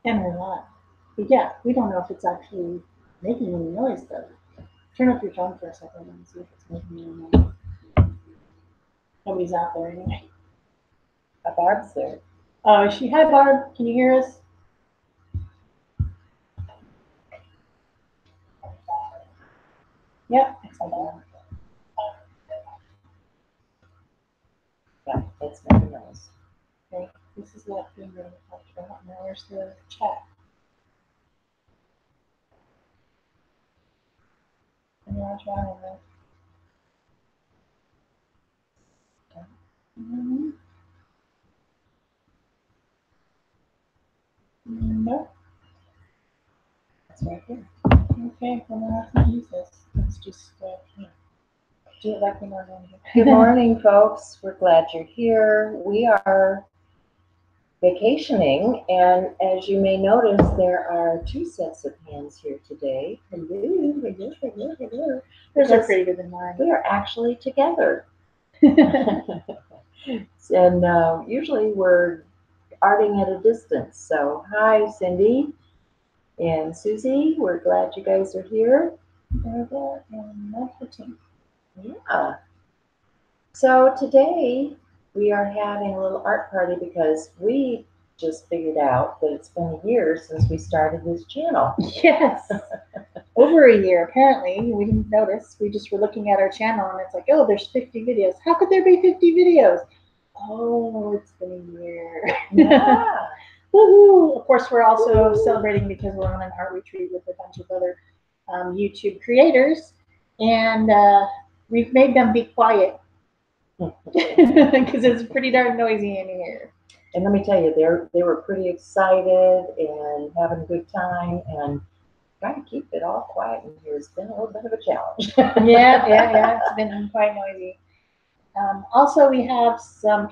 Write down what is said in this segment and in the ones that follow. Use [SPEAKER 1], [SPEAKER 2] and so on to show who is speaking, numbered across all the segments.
[SPEAKER 1] And or not. But yeah, we don't know if it's actually making any noise though. Turn up your phone for a second and see if it's making any noise. Nobody's out there anyway.
[SPEAKER 2] Barb's there.
[SPEAKER 1] Oh, is she? Hi, Barb. Can you hear us? Yep.
[SPEAKER 2] Yeah. Yeah, it's making noise.
[SPEAKER 1] Okay. This is what being really talked about. Now where's the chat? And you're trying to. Mm-hmm. Nope.
[SPEAKER 2] It's right here.
[SPEAKER 1] Okay. Well, now let's not use this. Let's just do it like we normally do.
[SPEAKER 2] Good morning, folks. We're glad you're here. We are vacationing, and as you may notice, there are two sets of hands here today. Hello, hello, hello, hello.
[SPEAKER 1] Yours are
[SPEAKER 2] Because
[SPEAKER 1] prettier than mine.
[SPEAKER 2] we are actually together. And usually we're arting at a distance. So, hi, Cindy and Susie. We're glad you guys are here.
[SPEAKER 1] There and that's the team.
[SPEAKER 2] Yeah. So today we are having a little art party because we just figured out that it's been a year since we started this channel.
[SPEAKER 1] Yes. Over a year, apparently. We didn't notice. We just were looking at our channel and it's like, oh, there's 50 videos. How could there be 50 videos? Oh, it's been a year.
[SPEAKER 2] Yeah.
[SPEAKER 1] Woohoo! Of course, we're also celebrating because we're on an art retreat with a bunch of other YouTube creators. And we've made them be quiet because it's pretty darn noisy in here.
[SPEAKER 2] And let me tell you, they were pretty excited and having a good time, and trying to keep it all quiet in here has been a little bit of a challenge.
[SPEAKER 1] Yeah. It's been quite noisy. Also, we have some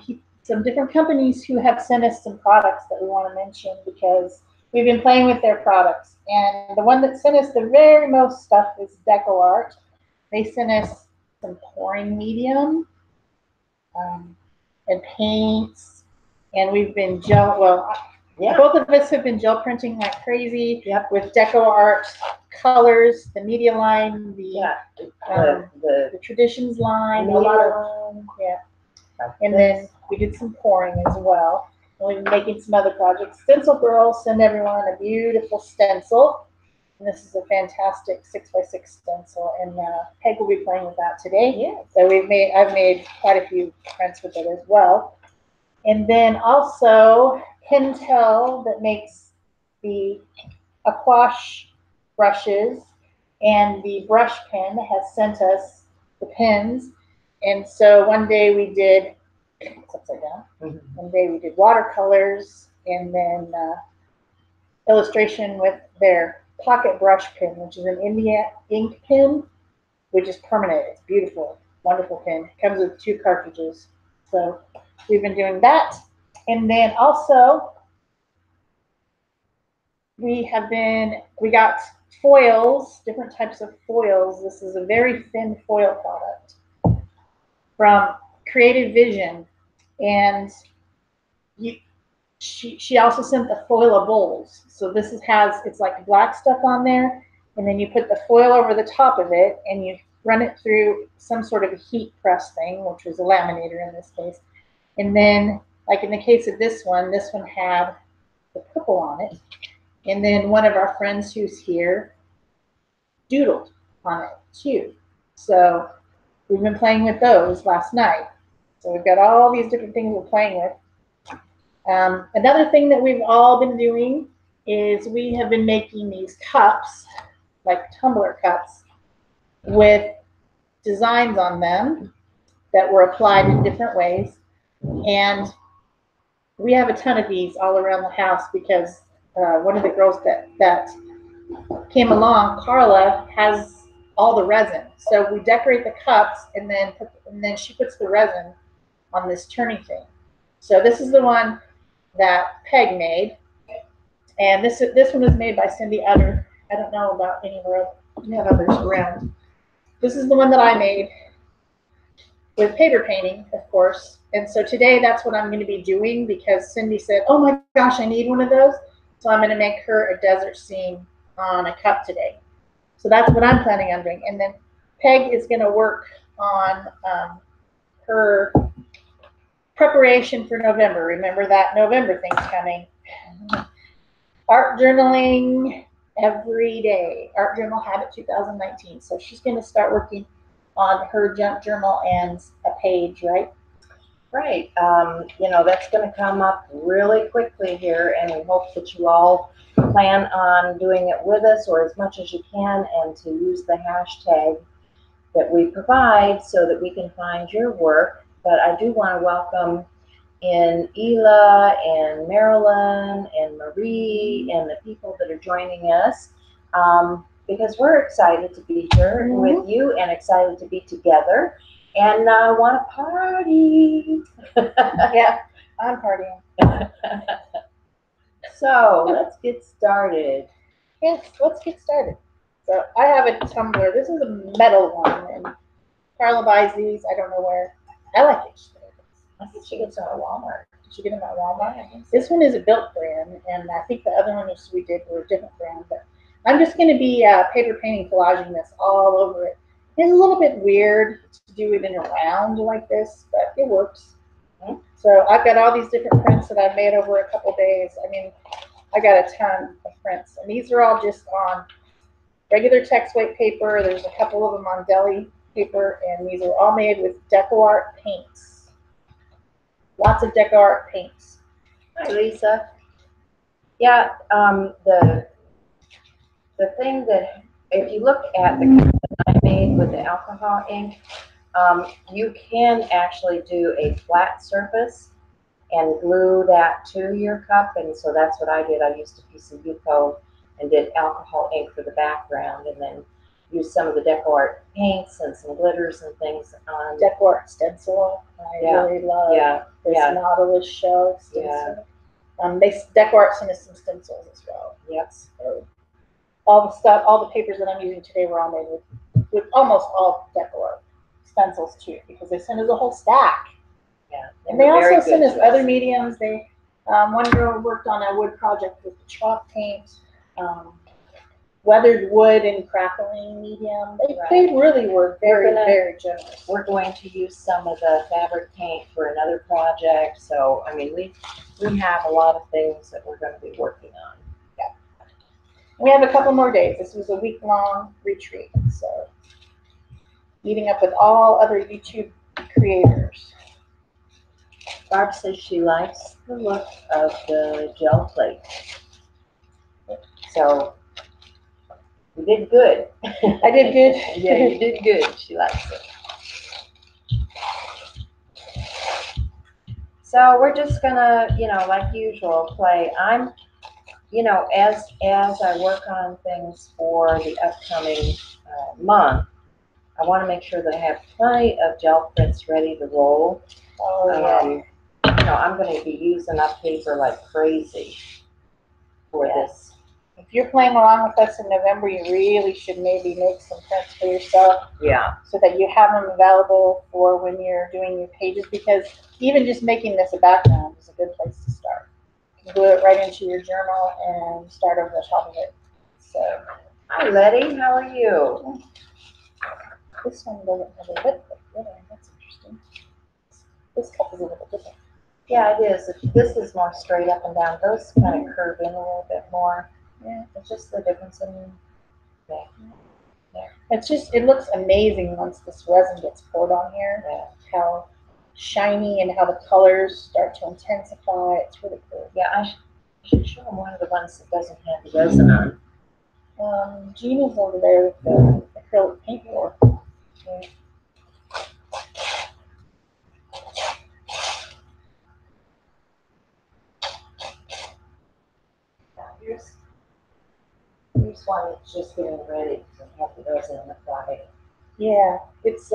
[SPEAKER 1] different companies who have sent us some products that we want to mention because we've been playing with their products. And the one that sent us the very most stuff is DecoArt. They sent us some pouring medium and paints, and we've been gel. Well, yeah. Both of us have been gel printing like crazy.
[SPEAKER 2] Yep.
[SPEAKER 1] With DecoArt colors, the media line, the traditions line, a lot of and then we did some pouring as well. And we've been making some other projects. Stencil Girls send everyone a beautiful stencil. And this is a fantastic 6x6 stencil, and Peg will be playing with that today.
[SPEAKER 2] Yes.
[SPEAKER 1] So I've made quite a few prints with it as well. And then also Pentel that makes the Aquash brushes and the brush pen has sent us the pens. And so one day we did, it's upside down, one day we did watercolors and then illustration with their pocket brush pen, which is an India ink pen, which is permanent. It's beautiful, wonderful pen. It comes with 2 cartridges. So we've been doing that. And then also we got foils, different types of foils. This is a very thin foil product from Creative Vision. And she also sent the foilables. So this it's like black stuff on there, and then you put the foil over the top of it, and you run it through some sort of a heat press thing, which was a laminator in this case. And then, like in the case of this one had the purple on it. And then one of our friends who's here doodled on it too. So we've been playing with those last night. So we've got all these different things we're playing with. Another thing that we've all been doing is we have been making these cups, like tumbler cups, with designs on them that were applied in different ways. And we have a ton of these all around the house because one of the girls that came along, Carla, has all the resin. So we decorate the cups, and then she puts the resin on this turning thing. So this is the one that Peg made, and this one was made by Cindy Utter. I don't know about anywhere else. We have others around. This is the one that I made with paper painting, of course. And so today that's what I'm going to be doing because Cindy said, "Oh my gosh, I need one of those." So I'm going to make her a desert scene on a cup today. So that's what I'm planning on doing. And then Peg is going to work on her preparation for November. Remember that November thing's coming. Art journaling every day. Art Journal Habit 2019. So she's going to start working on her junk journal and a page, right?
[SPEAKER 2] Right. That's going to come up really quickly here, and we hope that you all plan on doing it with us or as much as you can, and to use the hashtag that we provide so that we can find your work. But I do want to welcome in Ela and Marilyn and Marie and the people that are joining us, because we're excited to be here with you and excited to be together and want to party.
[SPEAKER 1] Yeah, I'm partying.
[SPEAKER 2] So let's get started.
[SPEAKER 1] Yes, let's get started. So I have a tumbler. This is a metal one, and Carla buys these. I don't know where. I like it.
[SPEAKER 2] I think she gets them at Walmart.
[SPEAKER 1] Did you get them at Walmart? This one is a Built brand, and I think the other one we did were a different brand. But I'm just going to be paper painting, collaging this all over it. It's a little bit weird to do it in a round like this, but it works. So I've got all these different prints that I've made over a couple days. I mean, I got a ton of prints, and these are all just on regular text weight paper. There's a couple of them on deli paper, and these are all made with DecoArt paints. Lots of DecoArt paints.
[SPEAKER 2] Hi, Lisa. Yeah, the thing that, if you look at the cup that I made with the alcohol ink, you can actually do a flat surface and glue that to your cup, and so that's what I did. I used a piece of Yuko and did alcohol ink for the background, and then used some of the DecoArt paints and some glitters and things on
[SPEAKER 1] DecoArt stencil. I really love this Nautilus shell stencil. DecoArt sent us some stencils as well.
[SPEAKER 2] Yes.
[SPEAKER 1] So all the stuff, all the papers that I'm using today were all made with almost all DecoArt stencils too, because they sent us a whole stack.
[SPEAKER 2] Yeah.
[SPEAKER 1] And they also sent us other mediums. They one girl worked on a wood project with chalk paint, weathered wood and crackling medium. They really were very generous.
[SPEAKER 2] We're going to use some of the fabric paint for another project. So I mean, we have a lot of things that we're going to be working on.
[SPEAKER 1] Yeah. We have a couple more days. This was a week-long retreat, so meeting up with all other YouTube creators.
[SPEAKER 2] Barb says she likes the look of the gel plate. So you did good.
[SPEAKER 1] I did good.
[SPEAKER 2] Yeah, you did good. She likes it. So we're just gonna, like usual, play. I'm, as I work on things for the upcoming month, I want to make sure that I have plenty of gel prints ready to roll. I'm going to be using up paper like crazy for this.
[SPEAKER 1] If you're playing along with us in November, you really should maybe make some prints for yourself.
[SPEAKER 2] Yeah.
[SPEAKER 1] So that you have them available for when you're doing your pages, because even just making this a background is a good place to start. You can glue it right into your journal and start over the top of it. So,
[SPEAKER 2] hi Letty, how are you?
[SPEAKER 1] This one doesn't have a lip. That's interesting. This cup is a little different.
[SPEAKER 2] Yeah, it is. This is more straight up and down. Those kind of curve in a little bit more.
[SPEAKER 1] Yeah,
[SPEAKER 2] it's just the difference in
[SPEAKER 1] It's just, it looks amazing once this resin gets poured on here.
[SPEAKER 2] Yeah.
[SPEAKER 1] How shiny and how the colors start to intensify. It's really cool.
[SPEAKER 2] Yeah, I should show them one of the ones that doesn't have the resin on.
[SPEAKER 1] Gina's over there with the acrylic paint pour. Okay.
[SPEAKER 2] Here's one that's just getting ready to have the resin applied.
[SPEAKER 1] Yeah, it's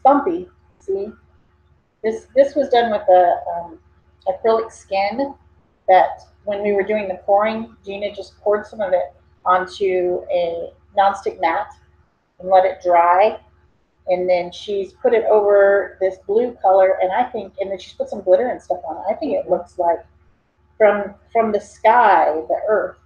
[SPEAKER 1] bumpy. See, this was done with a acrylic skin that when we were doing the pouring, Gina just poured some of it onto a nonstick mat and let it dry, and then she's put it over this blue color, and then she's put some glitter and stuff on it. I think it looks like from the sky, the earth.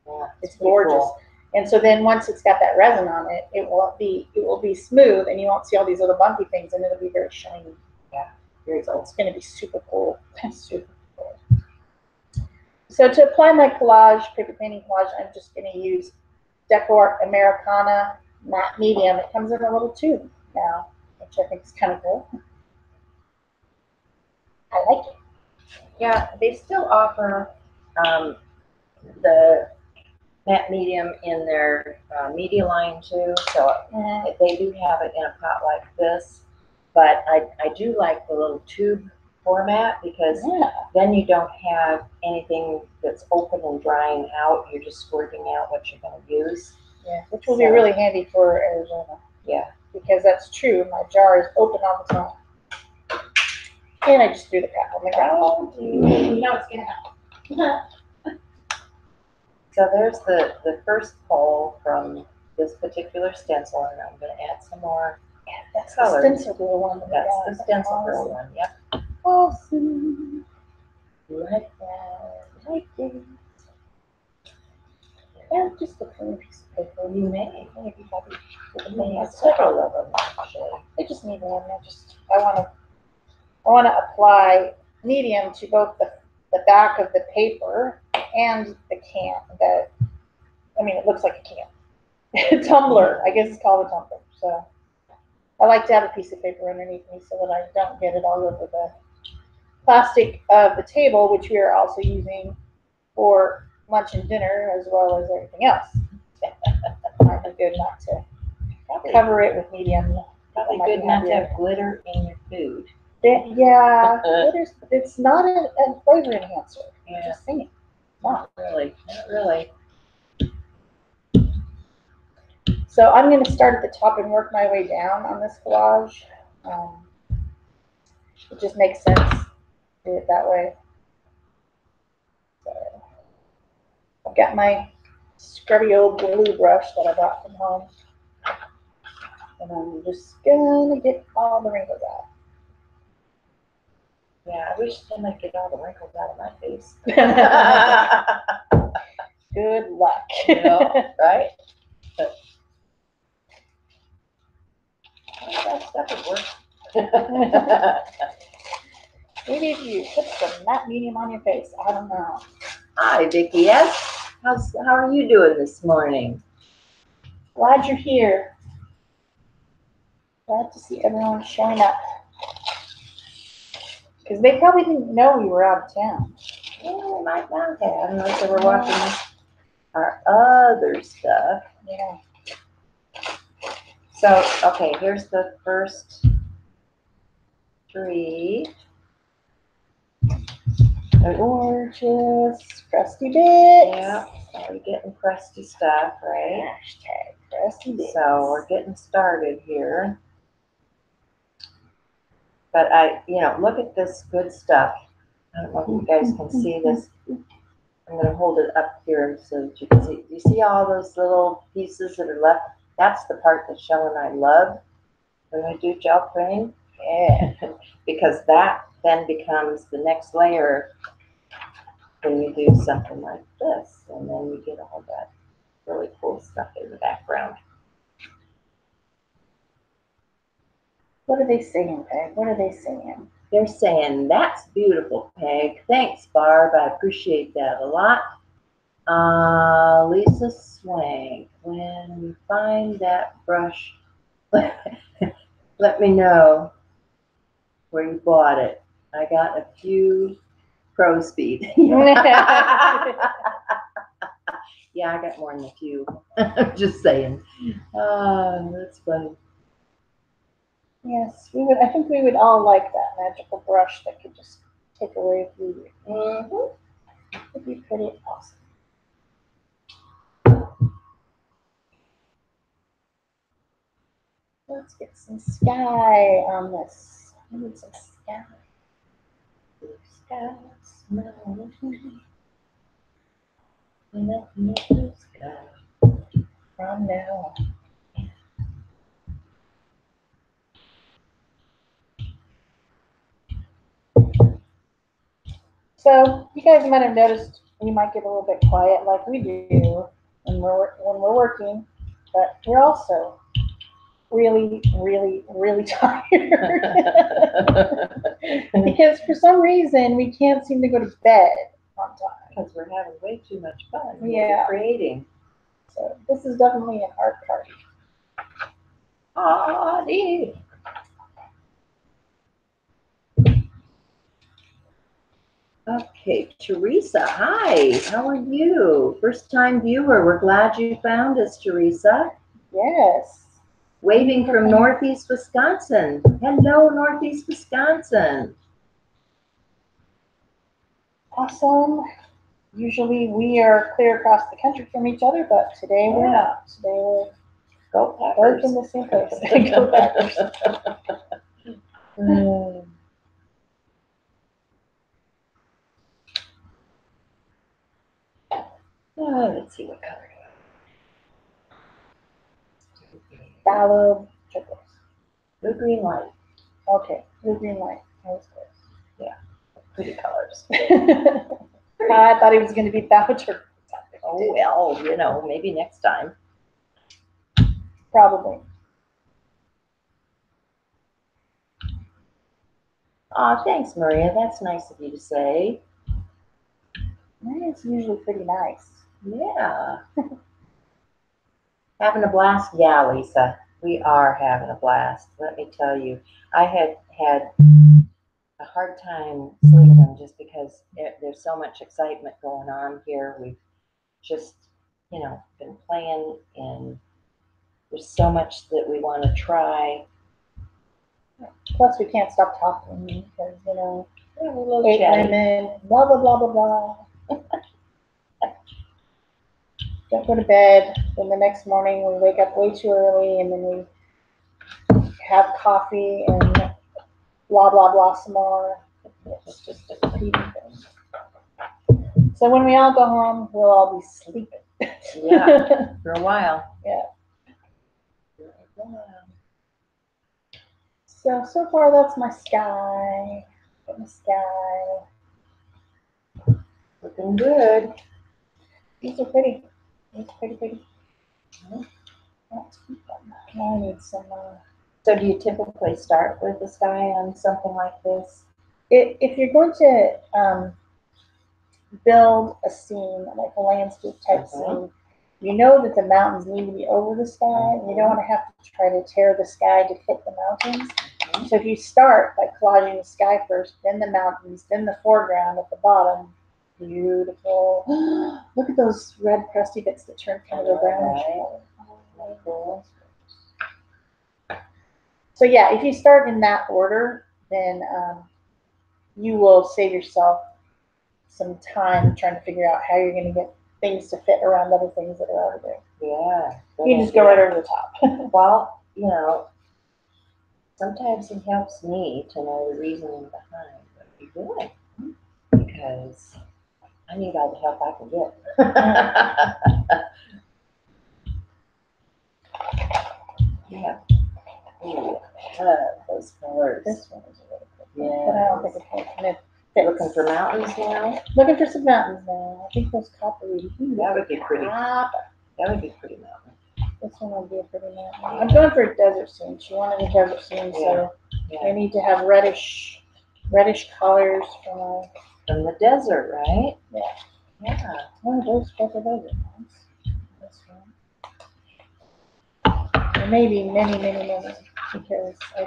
[SPEAKER 2] Yeah,
[SPEAKER 1] It's
[SPEAKER 2] pretty
[SPEAKER 1] gorgeous.
[SPEAKER 2] cool.
[SPEAKER 1] And so then once it's got that resin on it, it will be smooth, and you won't see all these little bumpy things, and it'll be very shiny.
[SPEAKER 2] Yeah, very
[SPEAKER 1] So
[SPEAKER 2] cool.
[SPEAKER 1] it's going to be super cool. Super cool. So to apply my collage, paper painting collage, I'm just going to use DecoArt Americana matte medium. It comes in a little tube now, which I think is kind of cool. I like it.
[SPEAKER 2] Yeah, they still offer the matte medium in their media line too, so they do have it in a pot like this. But I do like the little tube format because then you don't have anything that's open and drying out. You're just squirting out what you're going to use.
[SPEAKER 1] Yeah, which will be really handy for Arizona.
[SPEAKER 2] Yeah.
[SPEAKER 1] Because that's true. My jar is open all the time. And I just threw the crap on the ground. You know it's going to happen.
[SPEAKER 2] So there's the first pole from this particular stencil, and I'm going to add some more.
[SPEAKER 1] Yeah, that's
[SPEAKER 2] color.
[SPEAKER 1] The stencil girl one.
[SPEAKER 2] That's the stencil girl one. Yep.
[SPEAKER 1] Awesome.
[SPEAKER 2] Like that. Like it.
[SPEAKER 1] Yeah, just a clean piece of paper.
[SPEAKER 2] You may.
[SPEAKER 1] Maybe happy with the
[SPEAKER 2] You may
[SPEAKER 1] thing.
[SPEAKER 2] have several of them actually.
[SPEAKER 1] I just need one. I want to apply medium to both the back of the paper and the can. It looks like a can. Tumbler. I guess it's called a tumbler. So I like to have a piece of paper underneath me so that I don't get it all over the plastic of the table, which we are also using for lunch and dinner as well as everything else. Might be good not to cover it with medium.
[SPEAKER 2] Probably good not to have glitter in your food.
[SPEAKER 1] Yeah, it's not a flavor enhancer.
[SPEAKER 2] Yeah.
[SPEAKER 1] Just saying.
[SPEAKER 2] Not really. Not really.
[SPEAKER 1] So I'm going to start at the top and work my way down on this collage. It just makes sense to do it that way. So I've got my scrubby old glue brush that I brought from home. And I'm just going to get all the wrinkles out.
[SPEAKER 2] Yeah, I wish I might get all the wrinkles out of my face.
[SPEAKER 1] Good luck.
[SPEAKER 2] Right? But that stuff would work.
[SPEAKER 1] Maybe if you put some matte medium on your face. I don't know.
[SPEAKER 2] Hi, Vicki. Yes? How are you doing this morning?
[SPEAKER 1] Glad you're here. Glad to see everyone showing up. Because they probably didn't know we were out of town.
[SPEAKER 2] Yeah, they might not have unless they were watching our other stuff.
[SPEAKER 1] Yeah.
[SPEAKER 2] So, okay, here's the first three.
[SPEAKER 1] Gorgeous, crusty bits.
[SPEAKER 2] Yeah, we're getting crusty stuff, right?
[SPEAKER 1] Hashtag crusty bits.
[SPEAKER 2] So we're getting started here. But look at this good stuff. I don't know if you guys can see this. I'm going to hold it up here so that you can see. Do you see all those little pieces that are left? That's the part that Shell and I love when we do gel printing. Yeah. Because that then becomes the next layer when you do something like this. And then you get all that really cool stuff in the background.
[SPEAKER 1] What are they saying, Peg? What are they saying?
[SPEAKER 2] They're saying, that's beautiful, Peg. Thanks, Barb. I appreciate that a lot. Lisa Swank, when you find that brush, let me know where you bought it. I got a few crow's feet. Yeah, I got more than a few. I'm just saying. That's funny.
[SPEAKER 1] Yes, I think we would all like that magical brush that could just take away the. It would be pretty awesome. Let's get some sky on this. I need some sky. Blue sky, smell blue sky from now on. So you guys might have noticed we might get a little bit quiet like we do when we're working, but we're also really, really, really tired. Because for some reason we can't seem to go to bed on time.
[SPEAKER 2] Because we're having way too much fun.
[SPEAKER 1] Yeah.
[SPEAKER 2] We're creating.
[SPEAKER 1] So this is definitely an art party.
[SPEAKER 2] Ah, neat. Okay, Teresa, hi, how are you? First time viewer, we're glad you found us, Teresa.
[SPEAKER 1] Yes.
[SPEAKER 2] Waving from Northeast Wisconsin. Hello, Northeast Wisconsin.
[SPEAKER 1] Awesome. Usually we are clear across the country from each other, but today we're not. Today we're
[SPEAKER 2] Go
[SPEAKER 1] both
[SPEAKER 2] Packers.
[SPEAKER 1] in the same place. Go Packers.
[SPEAKER 2] Let's see what color do I have.
[SPEAKER 1] Phthalo turquoise.
[SPEAKER 2] Blue, green, white.
[SPEAKER 1] Okay, blue, green, white. That was
[SPEAKER 2] Pretty colors.
[SPEAKER 1] close. I thought he was going to be phthalo turquoise.
[SPEAKER 2] Oh, well, you know, maybe next time.
[SPEAKER 1] Probably.
[SPEAKER 2] Aw, thanks, Maria. That's nice of you to say.
[SPEAKER 1] It's usually pretty nice.
[SPEAKER 2] Yeah. Having a blast? Yeah, Lisa. We are having a blast. Let me tell you. I had had a hard time sleeping just because there's so much excitement going on here. We've just, you know, been playing, and there's so much that we want to try.
[SPEAKER 1] Plus, we can't stop talking because, you know,
[SPEAKER 2] Yeah, we're a little
[SPEAKER 1] 8
[SPEAKER 2] chatty.
[SPEAKER 1] women, blah, blah, blah, blah, blah. Don't go to bed. Then the next morning we wake up way too early, and then we have coffee and blah, blah, blah some more. It's just a repeating thing. So when we all go home, we'll all be sleeping.
[SPEAKER 2] Yeah, for a while.
[SPEAKER 1] Yeah. So far that's my sky. Got my sky.
[SPEAKER 2] Looking good.
[SPEAKER 1] These are pretty. These are pretty. Let's keep them. Now I need some.
[SPEAKER 2] So do you typically start with the sky on something like this?
[SPEAKER 1] If you're going to build a scene, like a landscape type scene, you know that the mountains need to be over the sky. You don't want to have to try to tear the sky to fit the mountains. So if you start by collaging the sky first, then the mountains, then the foreground at the bottom, beautiful. Look at those red crusty bits that turn kind of a brownish color. So yeah, if you start in that order, then you will save yourself some time trying to figure out how you're going to get things to fit around other things that are over there.
[SPEAKER 2] Yeah.
[SPEAKER 1] You just go right over the top.
[SPEAKER 2] Well, you know, sometimes it helps me to know the reasoning behind what you're doing, because I need all the help I can get. Yeah. Ooh, I love those colors.
[SPEAKER 1] This one is a little bit.
[SPEAKER 2] Yeah.
[SPEAKER 1] But I don't think it's going to fit.
[SPEAKER 2] Looking for mountains now?
[SPEAKER 1] Looking for some mountains now. I think those coppery.
[SPEAKER 2] That would be pretty. That would be pretty mountain.
[SPEAKER 1] This one would be a pretty mountain. I'm going for a desert scene. She wanted a desert scene, so I need to have reddish colors
[SPEAKER 2] from the desert, right?
[SPEAKER 1] Yeah.
[SPEAKER 2] Yeah.
[SPEAKER 1] Oh, those desert ones. This one. There may be many, because I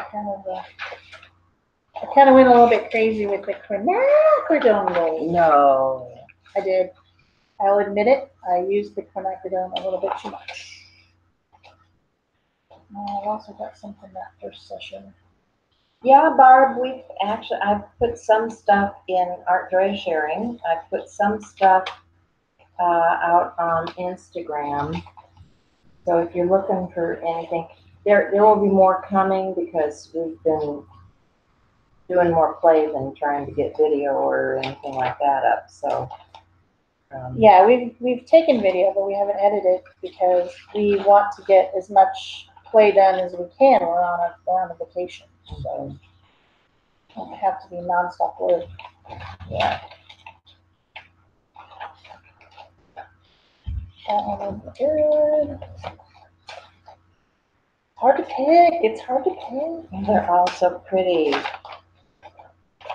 [SPEAKER 1] kind of went a little bit crazy with the quinacridone roll.
[SPEAKER 2] No.
[SPEAKER 1] I did. I'll admit it. I used the quinacridone a little bit too much. I've also got something that first session.
[SPEAKER 2] Yeah, Barb, I've put some stuff in Art Joy Sharing. I've put some stuff out on Instagram. So if you're looking for anything, there will be more coming, because we've been doing more play than trying to get video or anything like that up. So
[SPEAKER 1] yeah, we've taken video, but we haven't edited because we want to get as much play done as we can. We're on a vacation, so it don't have to be nonstop work.
[SPEAKER 2] Yeah.
[SPEAKER 1] That one is good. Hard to pick. It's hard to pick.
[SPEAKER 2] They're all so pretty.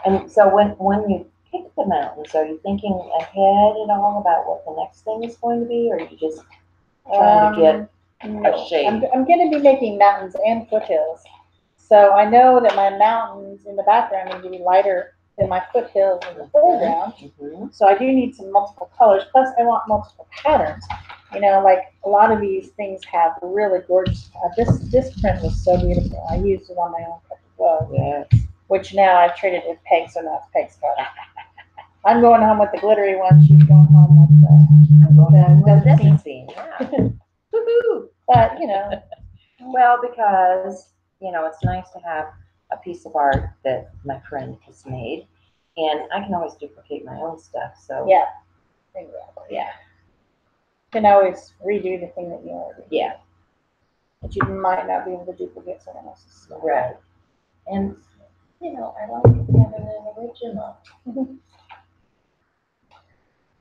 [SPEAKER 2] And so when you pick the mountains, are you thinking ahead at all about what the next thing is going to be, or are you just trying to get
[SPEAKER 1] No,
[SPEAKER 2] a shape?
[SPEAKER 1] I'm going to be making mountains and foothills. So I know that my mountains in the background need to be lighter than my foothills in the foreground.
[SPEAKER 2] Mm-hmm.
[SPEAKER 1] So I do need some multiple colors. Plus, I want multiple patterns. You know, like a lot of these things have really gorgeous. This print was so beautiful. I used it on my own cup as well.
[SPEAKER 2] Yes.
[SPEAKER 1] Which now I've traded with Peg, so now it's Peg's color. I'm going home with the glittery one. She's going home with the
[SPEAKER 2] Doesn't seem. Yeah. Woohoo!
[SPEAKER 1] But you know,
[SPEAKER 2] Well, because it's nice to have a piece of art that my friend has made, and I can always duplicate my own stuff. So
[SPEAKER 1] yeah, exactly. Yeah, you can always redo the thing that you already did.
[SPEAKER 2] Yeah.
[SPEAKER 1] But you might not be able to duplicate someone else's stuff.
[SPEAKER 2] Right. And I like having an original.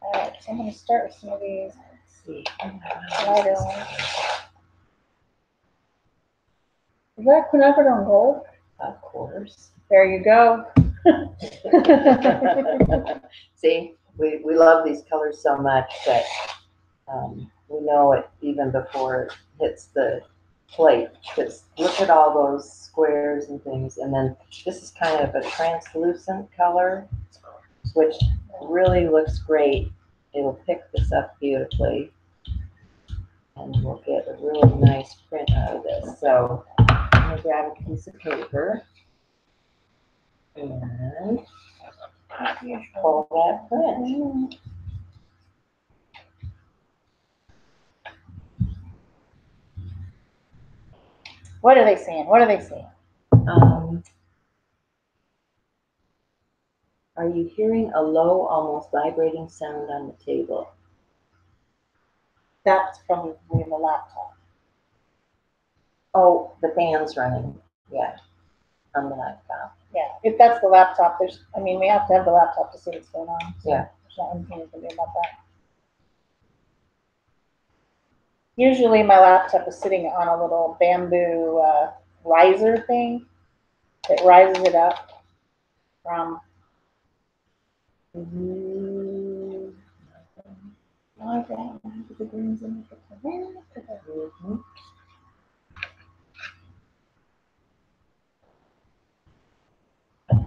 [SPEAKER 1] All right, so I'm going to start with some of these
[SPEAKER 2] Let's see.
[SPEAKER 1] lighter ones. Is that quinacridone gold?
[SPEAKER 2] Of course.
[SPEAKER 1] There you go.
[SPEAKER 2] See, we love these colors so much that we know it even before it hits the plate. Because look at all those squares and things. And then this is kind of a translucent color, which really looks great. It'll pick this up beautifully. And we'll get a really nice print out of this. So I'm going to grab a piece of paper and pull that print.
[SPEAKER 1] What are they saying? What are they saying?
[SPEAKER 2] Are you hearing a low, almost vibrating sound on the table?
[SPEAKER 1] That's from the laptop.
[SPEAKER 2] Oh, the fan's running. Yeah, on the laptop.
[SPEAKER 1] Yeah, if that's the laptop, we have to have the laptop to see what's going on. So
[SPEAKER 2] Yeah.
[SPEAKER 1] There's not anything you can do about that. Usually my laptop is sitting on a little bamboo riser thing that rises it up from
[SPEAKER 2] I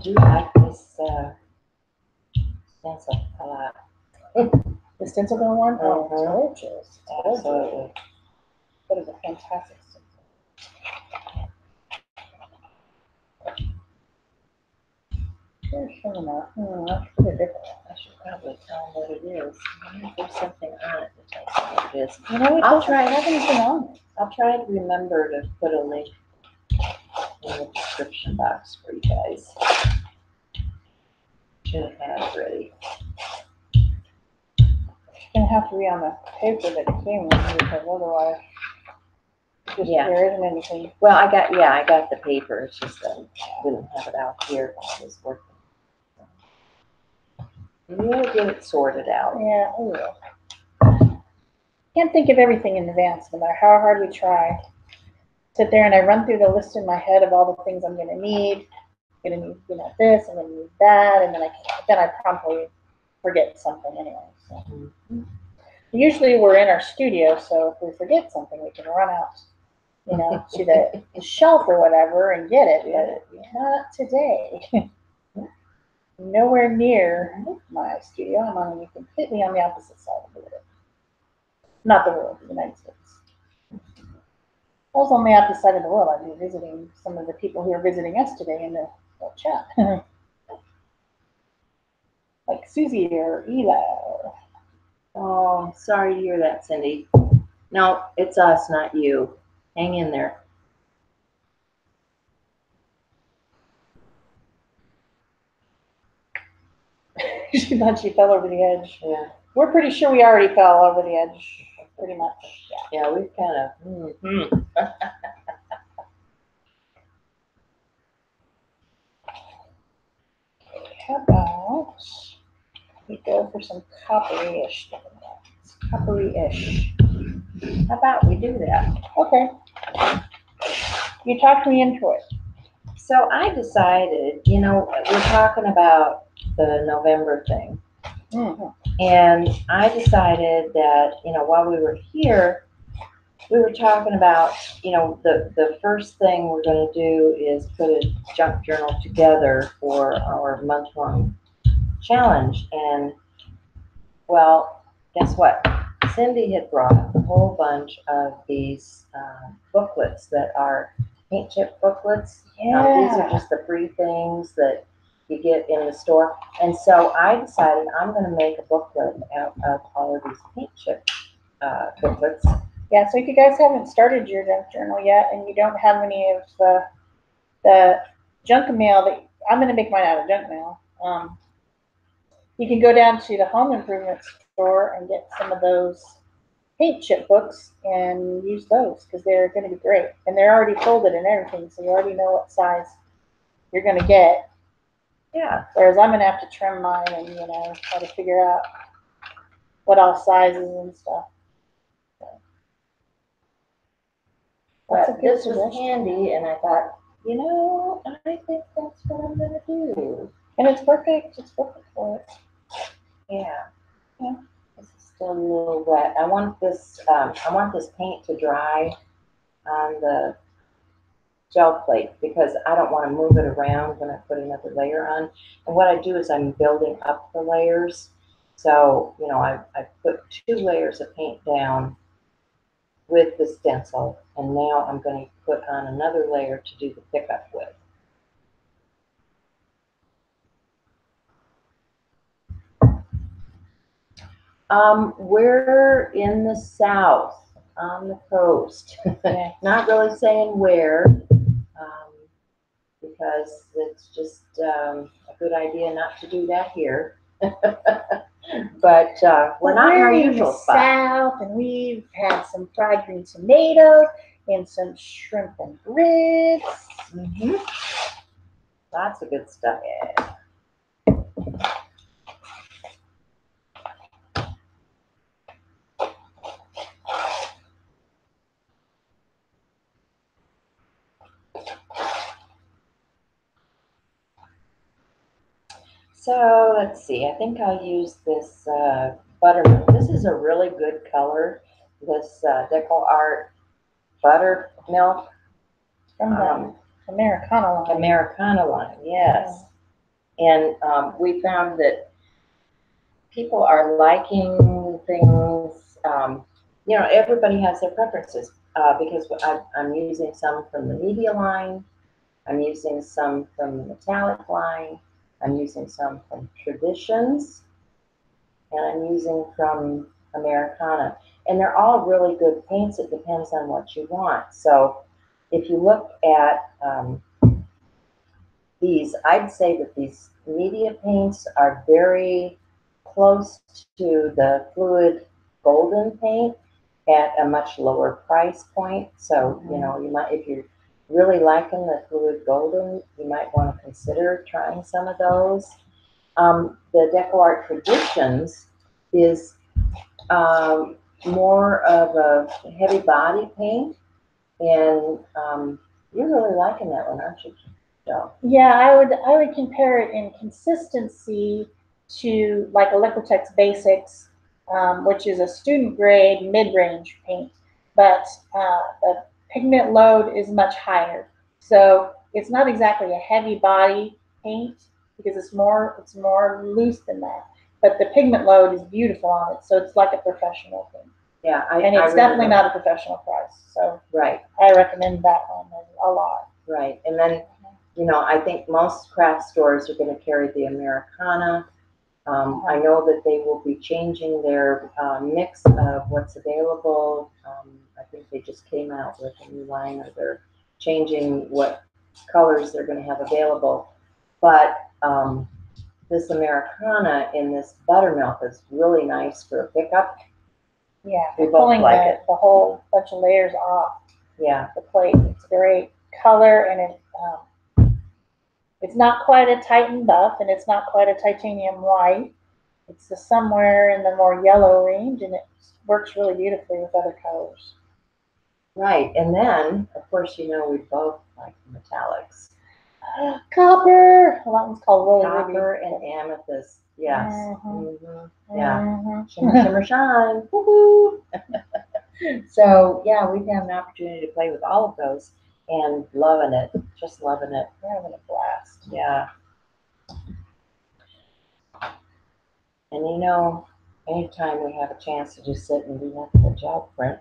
[SPEAKER 2] do like this stencil a lot.
[SPEAKER 1] the stencil going one. Oh, it's gorgeous.
[SPEAKER 2] Absolutely.
[SPEAKER 1] That is a fantastic stencil. Here's Shona. That's pretty different.
[SPEAKER 2] I should probably tell them what it is. I wonder if there's something on it that tells me what it is.
[SPEAKER 1] I'll try. I haven't been on it.
[SPEAKER 2] I'll try to remember to put a link in the description box for you guys. Should have it ready.
[SPEAKER 1] Gonna have to be on the paper that it came with because otherwise, there isn't anything.
[SPEAKER 2] Well, I got the paper. It's just that I didn't have it out here while I was working. We'll get it sorted out.
[SPEAKER 1] Yeah, we will. Can't think of everything in advance, no matter how hard we try. Sit there and I run through the list in my head of all the things I'm gonna need. I'm gonna need, this. I'm gonna need that, and then I promptly forget something anyway. So. Usually we're in our studio, so if we forget something, we can run out, to the shelf or whatever and get it. But not today. Nowhere near my studio. I'm completely on the opposite side of the world. Not the world, the United States. I was on the opposite side of the world. I'd be visiting some of the people who are visiting us today in the chat. Like Susie or Eli.
[SPEAKER 2] Oh, sorry to hear that, Cindy. No, it's us, not you. Hang in there.
[SPEAKER 1] She thought she fell over the edge.
[SPEAKER 2] Yeah.
[SPEAKER 1] We're pretty sure we already fell over the edge, pretty much.
[SPEAKER 2] Yeah, we've kind of.
[SPEAKER 1] How about we go for some coppery-ish? Coppery-ish.
[SPEAKER 2] How about we do that?
[SPEAKER 1] Okay. You talked me into it.
[SPEAKER 2] So I decided, you know, we're talking about the November thing.
[SPEAKER 1] Mhm.
[SPEAKER 2] And I decided that, you know, while we were here, we were talking about, you know, the first thing we're going to do is put a junk journal together for our month-long challenge. And, well, guess what? Cindy had brought a whole bunch of these booklets that are paint chip booklets. These are
[SPEAKER 1] Yeah.
[SPEAKER 2] just the free things that you get in the store. And so I decided I'm going to make a booklet out of all of these paint chip booklets.
[SPEAKER 1] Yeah, so if you guys haven't started your junk journal yet and you don't have any of the junk mail that I'm going to make mine out of junk mail, you can go down to the home improvement store and get some of those paint chip books and use those because they're going to be great. And they're already folded and everything, so you already know what size you're going to get.
[SPEAKER 2] Yeah.
[SPEAKER 1] Whereas I'm going to have to trim mine and, you know, try to figure out what all sizes and stuff.
[SPEAKER 2] But this was handy, and I thought, you know, I think that's what I'm going to do.
[SPEAKER 1] And it's perfect. It's perfect for it.
[SPEAKER 2] Yeah.
[SPEAKER 1] Yeah.
[SPEAKER 2] This is still a little wet. I want this paint to dry on the gel plate because I don't want to move it around when I put another layer on. And what I do is I'm building up the layers. So, you know, I put 2 layers of paint down with the stencil, and now I'm going to put on another layer to do the pickup with. We're in the south, on the coast.
[SPEAKER 1] Yeah.
[SPEAKER 2] Not really saying where, because it's just a good idea not to do that here. But we're not in our usual spot.
[SPEAKER 1] South, and we've had some fried green tomatoes and some shrimp and grits.
[SPEAKER 2] Mm-hmm. Lots of good stuff.
[SPEAKER 1] Yeah.
[SPEAKER 2] So let's see. I think I'll use this buttermilk. This is a really good color. This DecoArt buttermilk.
[SPEAKER 1] From the Americana line.
[SPEAKER 2] Americana line, yes. And we found that people are liking things. You know, everybody has their preferences because I'm using some from the media line. I'm using some from the metallic line. I'm using some from Traditions. And I'm using from Americana. And they're all really good paints. It depends on what you want. So if you look at these, I'd say that these media paints are very close to the fluid golden paint at a much lower price point. So, you know, you might, if you're really liking the fluid golden, you might want to consider trying some of those. The DecoArt Traditions is more of a heavy body paint, and you're really liking that one, aren't you, Joe?
[SPEAKER 1] Yeah, I would compare it in consistency to like a Liquitex Basics, which is a student grade mid-range paint, but the pigment load is much higher. So it's not exactly a heavy body paint because it's more loose than that. But the pigment load is beautiful on it, so it's like a professional paint.
[SPEAKER 2] Yeah,
[SPEAKER 1] and it's definitely not a professional price. So
[SPEAKER 2] right,
[SPEAKER 1] I recommend that one a lot.
[SPEAKER 2] right. And then, you know, I think most craft stores are going to carry the Americana. I know that they will be changing their mix of what's available. I think they just came out with a new line, or they're changing what colors they're going to have available. But this Americana in this buttermilk is really nice for a pickup.
[SPEAKER 1] Yeah,
[SPEAKER 2] We both
[SPEAKER 1] pulling
[SPEAKER 2] like
[SPEAKER 1] the whole bunch of layers off
[SPEAKER 2] Yeah,
[SPEAKER 1] the plate. It's great color, and it's not quite a Titan buff, and it's not quite a titanium white. It's somewhere in the more yellow range, and it's works really beautifully with other colors.
[SPEAKER 2] Right, and then, of course, you know we both like metallics.
[SPEAKER 1] Copper. Well, that one's called Roly Ruby.
[SPEAKER 2] Copper and amethyst, yes.
[SPEAKER 1] Mhm.
[SPEAKER 2] Yeah.
[SPEAKER 1] Mhm.
[SPEAKER 2] Shimmer, shimmer, shine. Woohoo! So, yeah, we've had an opportunity to play with all of those and loving it. Just loving it.
[SPEAKER 1] We're having a blast.
[SPEAKER 2] Yeah. And you know, anytime we have a chance to just sit and do nothing but gel print,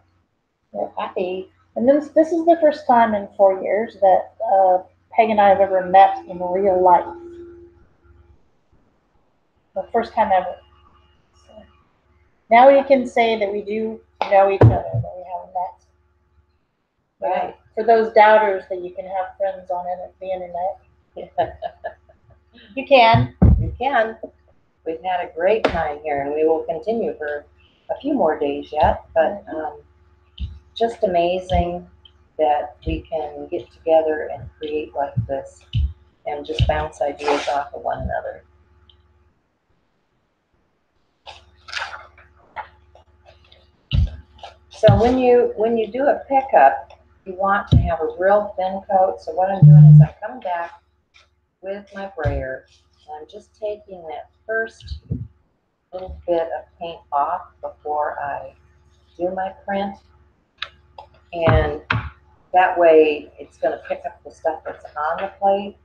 [SPEAKER 2] we're happy.
[SPEAKER 1] And this is the first time in 4 years that Peg and I have ever met in real life. The first time ever. So now we can say that we do know each other, that we haven't met.
[SPEAKER 2] Right.
[SPEAKER 1] For those doubters that you can have friends on the internet, you can.
[SPEAKER 2] You can. We've had a great time here, and we will continue for a few more days yet. But just amazing that we can get together and create like this, and just bounce ideas off of one another. So when you do a pickup, you want to have a real thin coat. So what I'm doing is I'm coming back with my brayer, and I'm just taking that first little bit of paint off before I do my print, and that way it's going to pick up the stuff that's on the plate.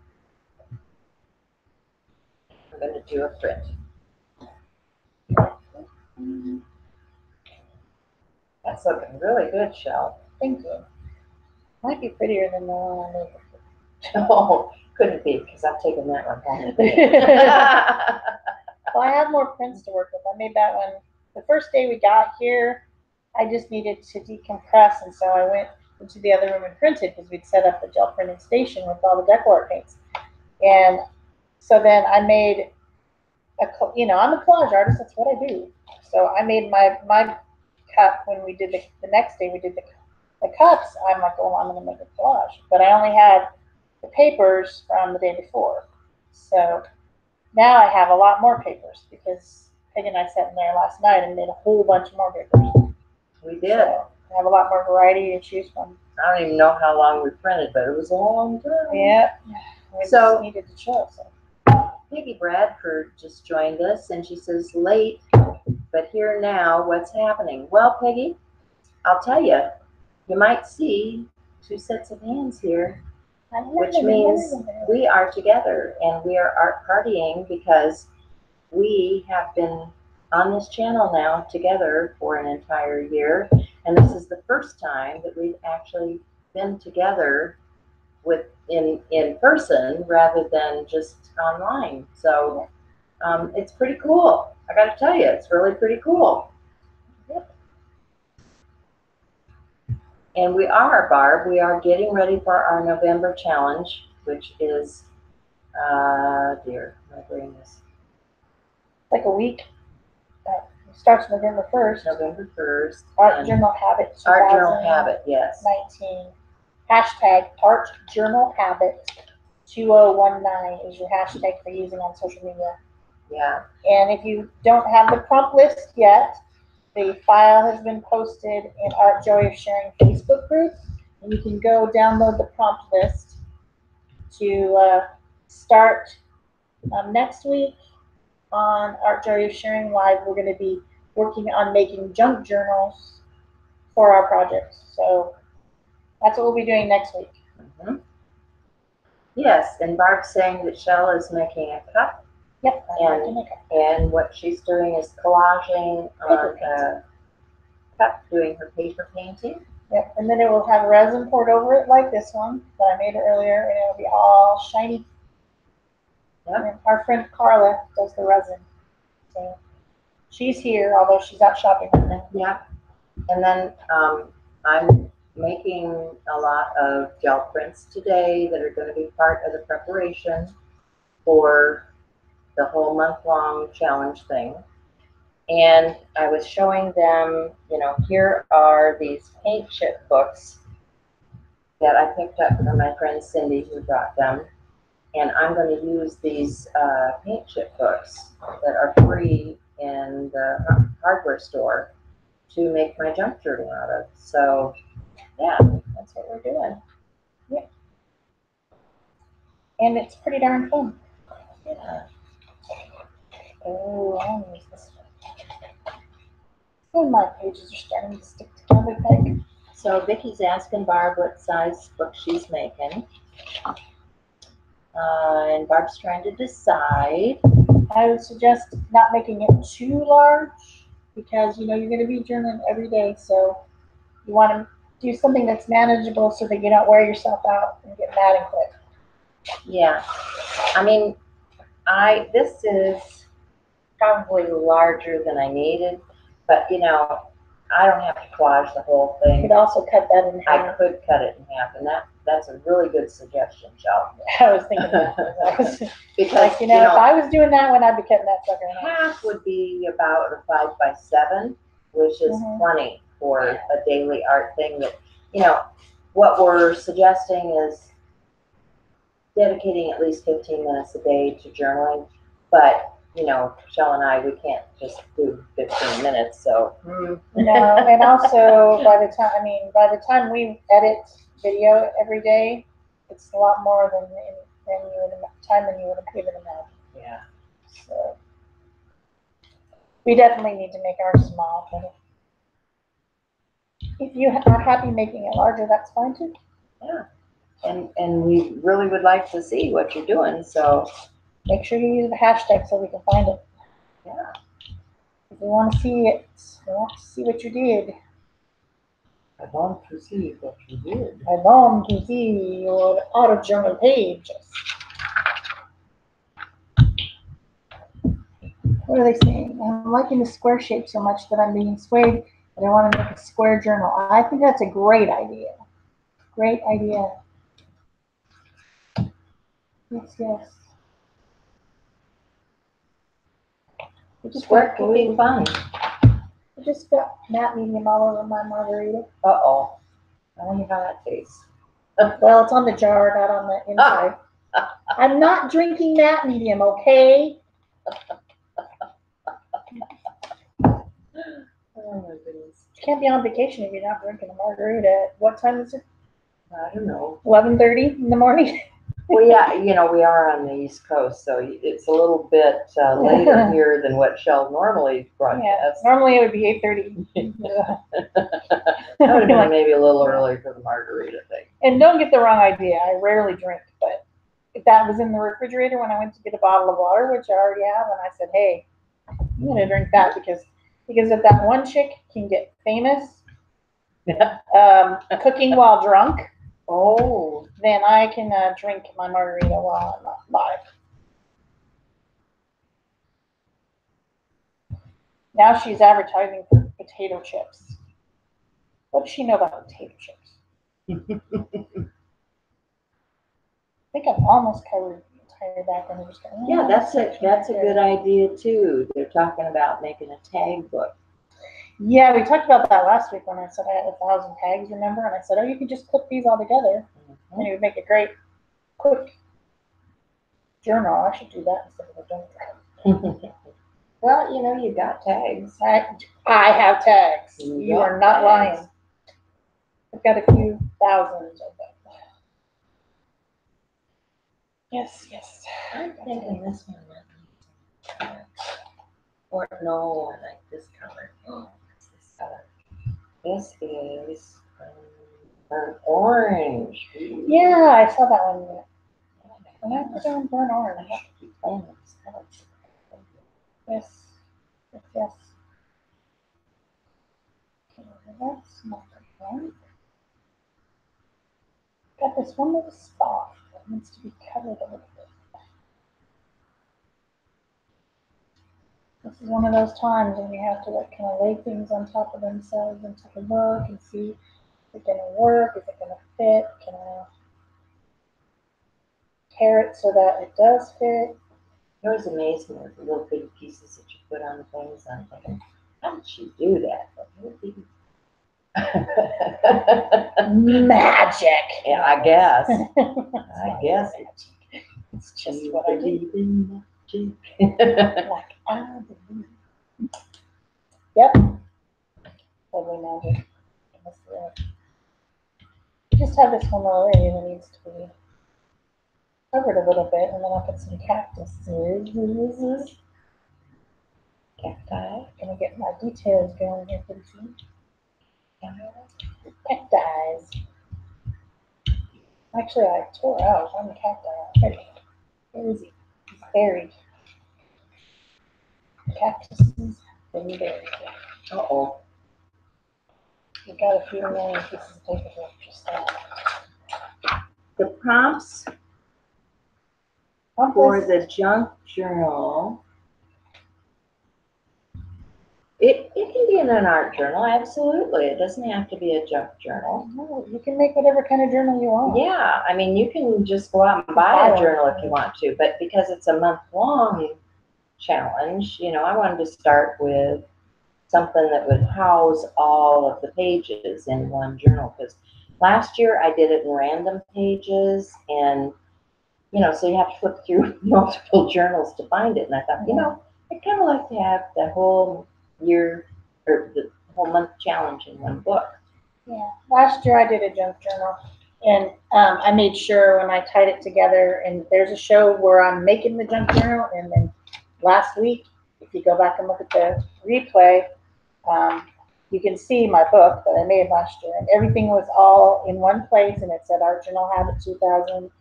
[SPEAKER 2] I'm going to do a print. That's looking really good, Shell.
[SPEAKER 1] Thank you. Might be prettier than the one I made.
[SPEAKER 2] Oh, couldn't be, because I've taken that one home.
[SPEAKER 1] Well, I have more prints to work with. I made that one the first day we got here. I just needed to decompress, and so I went into the other room and printed because we'd set up the gel printing station with all the decor paints. And so then I made I'm a collage artist. That's what I do. So I made my cup when we did the next day we did the cups. I'm like, oh, I'm gonna make a collage, but I only had the papers from the day before. So now I have a lot more papers because Peg and I sat in there last night and made a whole bunch more papers.
[SPEAKER 2] We did.
[SPEAKER 1] So I have a lot more variety to choose from.
[SPEAKER 2] I don't even know how long we printed, but it was a long time.
[SPEAKER 1] Yeah. We just needed to chill. So.
[SPEAKER 2] Peggy Bradford just joined us, and she says, late, but here now, what's happening? Well, Peggy, I'll tell you, you might see two sets of hands here, which means we are together, and we are art partying because we have been on this channel now together for an entire year, and this is the first time that we've actually been together in person rather than just online. So it's pretty cool. I got to tell you, it's really pretty cool. Yep. And we are, Barb, we are getting ready for our November challenge, which is, dear, my brain is
[SPEAKER 1] like a week. It starts November 1st.
[SPEAKER 2] November 1st.
[SPEAKER 1] Art Journal Habit.
[SPEAKER 2] Art Journal Habit, yes.
[SPEAKER 1] 19. Hashtag Art Journal Habit 2019 is your hashtag for using on social media.
[SPEAKER 2] Yeah.
[SPEAKER 1] And if you don't have the prompt list yet, the file has been posted in Art Joy of Sharing Facebook group, and you can go download the prompt list to start next week on Art Joy of Sharing Live. We're going to be working on making junk journals for our projects. So that's what we'll be doing next week.
[SPEAKER 2] Mm-hmm. Yes, and Barb's saying that Shell is making a cup.
[SPEAKER 1] Yep.
[SPEAKER 2] And what she's doing is collaging on a cup, doing her paper painting.
[SPEAKER 1] Yep, and then it will have resin poured over it like this one that I made earlier, and it'll be all shiny. Yep. And our friend Carla does the resin. So she's here, although she's out shopping right now.
[SPEAKER 2] Yeah. And then I'm making a lot of gel prints today that are going to be part of the preparation for the whole month-long challenge thing. And I was showing them, here are these paint chip books that I picked up from my friend Cindy, who brought them. And I'm going to use these paint chip books that are free in the hardware store. to make my junk journal out of. So yeah, that's what we're doing.
[SPEAKER 1] And it's pretty darn fun.
[SPEAKER 2] Yeah.
[SPEAKER 1] Oh, I want to use this one. And my pages are starting to stick together, think.
[SPEAKER 2] So Vicky's asking Barb what size book she's making. And Barb's trying to decide.
[SPEAKER 1] I would suggest not making it too large because you're going to be journaling every day, so you want to do something that's manageable so that you don't wear yourself out and get mad and quit.
[SPEAKER 2] Yeah, I mean, this is probably larger than I needed, but I don't have to collage the whole
[SPEAKER 1] You
[SPEAKER 2] thing.
[SPEAKER 1] could also cut that in
[SPEAKER 2] I
[SPEAKER 1] half.
[SPEAKER 2] could cut it in half, and that's a really good suggestion, Joe.
[SPEAKER 1] I was thinking that.
[SPEAKER 2] Because
[SPEAKER 1] Like, if I was doing that one, I'd be cutting that sucker in half.
[SPEAKER 2] half would be about a 5x7, which is plenty for a daily art thing. That what we're suggesting is dedicating at least 15 minutes a day to journaling. But Michelle and I, we can't just do 15 minutes. So
[SPEAKER 1] No, and also by the time we edit video every day, it's a lot more than you would even imagine.
[SPEAKER 2] Yeah.
[SPEAKER 1] So we definitely need to make ours small. But if you are happy making it larger, that's fine too.
[SPEAKER 2] Yeah. And we really would like to see what you're doing. So
[SPEAKER 1] make sure you use the hashtag so we can find it.
[SPEAKER 2] Yeah.
[SPEAKER 1] If we want to see it, we want to see what you did.
[SPEAKER 2] I want to see what you did.
[SPEAKER 1] I want to see your auto journal pages. What are they saying? I'm liking the square shape so much that I'm being swayed, but I want to make a square journal. I think that's a great idea. Great idea. Yes, yes.
[SPEAKER 2] Square could be fun.
[SPEAKER 1] I just got matte medium all over my margarita.
[SPEAKER 2] Uh-oh. I wonder how that tastes.
[SPEAKER 1] Well, it's on the jar, not on the inside. I'm not drinking matte medium, okay?
[SPEAKER 2] Oh my goodness.
[SPEAKER 1] You can't be on vacation if you're not drinking a margarita. What time is it?
[SPEAKER 2] I don't know.
[SPEAKER 1] 11:30 in the morning?
[SPEAKER 2] Well, yeah, we are on the East Coast, so it's a little bit later here than what Shell normally broadcasts.
[SPEAKER 1] Yeah, normally it would be 8:30.
[SPEAKER 2] That would have been maybe a little early for the margarita thing.
[SPEAKER 1] And don't get the wrong idea. I rarely drink, but if that was in the refrigerator when I went to get a bottle of water, which I already have, and I said, hey, I'm going to drink that because if that one chick can get famous cooking while drunk, then I can drink my margarita while I'm not live. Now she's advertising for potato chips. What does she know about potato chips? I think I've almost covered the entire background.
[SPEAKER 2] Yeah, that's a good idea too. They're talking about making a tag book.
[SPEAKER 1] Yeah, we talked about that last week when I said I had 1,000 tags, remember? And I said, oh, you can just clip these all together, and it would make a great, quick journal. I should do that instead of a journal.
[SPEAKER 2] Well, you got tags.
[SPEAKER 1] I have tags. You are not
[SPEAKER 2] tags.
[SPEAKER 1] lying. I've got a few thousands of them. Yes, yes.
[SPEAKER 2] I'm thinking this one. Or no, I like this color. Oh, what's this color? This is burnt orange. Ooh.
[SPEAKER 1] Yeah, I saw that one. And I put on burnt orange. Yes. Yes, yes. Okay, that's not the one. Got this one little spot that needs to be covered a little bit. This is one of those times when you have to kind of lay things on top of themselves and take a look and see if it's going to work, is it going to fit, can I tear it so that it does fit.
[SPEAKER 2] It always amazes me with the little bitty pieces that you put on things. I'm thinking, how did she do that?
[SPEAKER 1] Magic.
[SPEAKER 2] Yeah, I guess. I guess
[SPEAKER 1] it's just what I do. Like I believe. Yep. Lovely Magic. Just have this one little area that needs to be covered a little bit, and then I'll put some cactuses. Cacti. Gonna get my details going here pretty soon. Cacti. Actually, I tore out one cacti already. Where is he? He's buried. Cactuses been buried.
[SPEAKER 2] Uh-oh.
[SPEAKER 1] We got a few million pieces of paper left just now.
[SPEAKER 2] The prompts for the junk journal. It can be in an art journal, absolutely. It doesn't have to be a junk journal.
[SPEAKER 1] No, you can make whatever kind of journal you want.
[SPEAKER 2] Yeah, I mean, you can just go out and buy a journal if you want to, but because it's a month-long challenge, you know, I wanted to start with something that would house all of the pages in one journal, because last year I did it in random pages, and, you know, so you have to flip through multiple journals to find it, and I thought, you know, I'd kind of like to have the whole year or the whole month challenge in one book.
[SPEAKER 1] Yeah, last year I did a junk journal, and I made sure when I tied it together, and there's a show where I'm making the junk journal, and then last week, if you go back and look at the replay, you can see my book that I made last year, and everything was all in one place, and it said Art Journal Habit 2017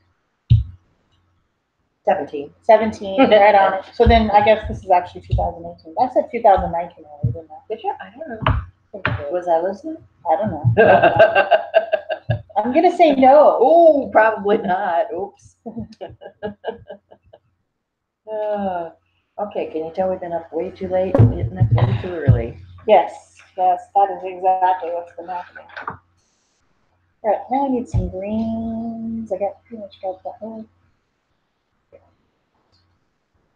[SPEAKER 1] right on it. So then I guess this is actually 2018. I said 2019 already, didn't I?
[SPEAKER 2] Did you? I don't know. Was I listening?
[SPEAKER 1] I don't know. I'm going to say no.
[SPEAKER 2] Oh, probably not. Oops. Okay, can you tell we've been up way too late and getting up way too early?
[SPEAKER 1] Yes, that is exactly what's been happening. All right, now I need some greens. I got pretty much got that one.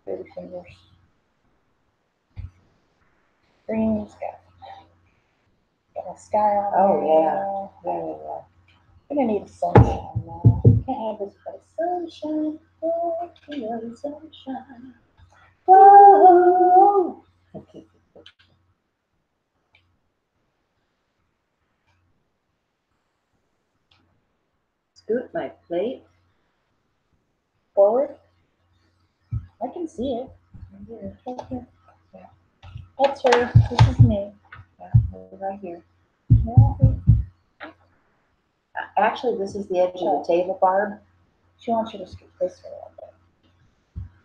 [SPEAKER 1] 30 fingers. Greens, got my sky on.
[SPEAKER 2] Oh,
[SPEAKER 1] there.
[SPEAKER 2] Yeah.
[SPEAKER 1] I'm gonna need sunshine now. Can't have this but sunshine. Oh, sunshine. Whoa.
[SPEAKER 2] Scoot my plate
[SPEAKER 1] Forward. I can see it. Yeah. That's her. This is me.
[SPEAKER 2] right here.
[SPEAKER 1] Yeah.
[SPEAKER 2] Actually, this is the edge of the table, Barb.
[SPEAKER 1] She wants you to scoot this way a little bit.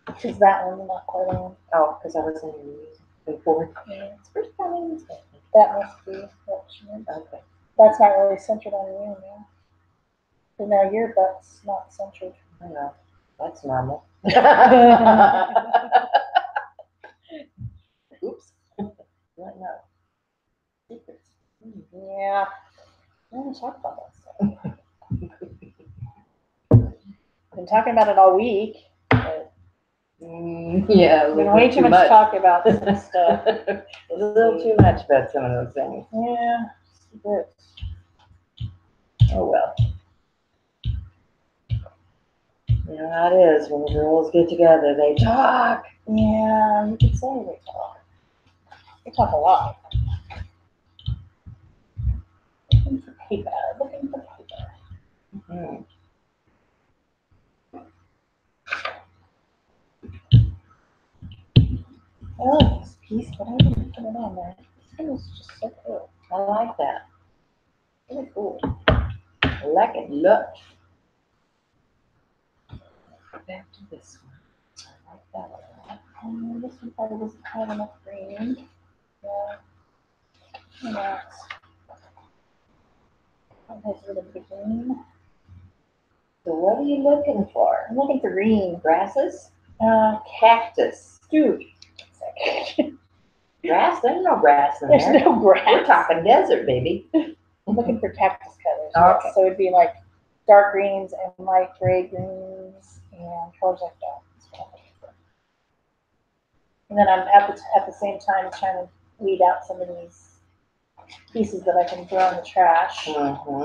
[SPEAKER 1] Because that one's not quite on.
[SPEAKER 2] Oh, because I wasn't moving forward.
[SPEAKER 1] Yeah.
[SPEAKER 2] It's first time.
[SPEAKER 1] That must be what she meant.
[SPEAKER 2] Okay.
[SPEAKER 1] That's not really centered on you now. But now your butt's not centered.
[SPEAKER 2] I know. That's normal. Oops. What? No. Secrets.
[SPEAKER 1] Yeah. I want to talk about that stuff. Been talking about it all week. But
[SPEAKER 2] yeah.
[SPEAKER 1] been way too much talk about this stuff.
[SPEAKER 2] A little too much about some of those things.
[SPEAKER 1] Yeah. But,
[SPEAKER 2] oh well. You know how it is when the girls get together. They talk.
[SPEAKER 1] yeah, you could say they talk. They talk a lot. Looking for paper.
[SPEAKER 2] Mm.
[SPEAKER 1] I like this piece, but I didn't put it on there. This one is just so cool.
[SPEAKER 2] I like that.
[SPEAKER 1] Really cool.
[SPEAKER 2] I like it. Look. Back to this one. I like that one.
[SPEAKER 1] This one probably doesn't have enough green. Yeah. And that's a nice little bit of green.
[SPEAKER 2] So what are you looking for?
[SPEAKER 1] I'm looking for green.
[SPEAKER 2] Grasses?
[SPEAKER 1] Cactus. Dude.
[SPEAKER 2] Grass? There's no grass in
[SPEAKER 1] There's
[SPEAKER 2] there.
[SPEAKER 1] no grass.
[SPEAKER 2] We're talking desert, baby.
[SPEAKER 1] I'm looking for cactus colors.
[SPEAKER 2] Oh, okay.
[SPEAKER 1] Yes. So it'd be like dark greens and light gray greens and colors like that. That's what I'm looking for. And then I'm at the same time trying to weed out some of these pieces that I can throw in the trash, so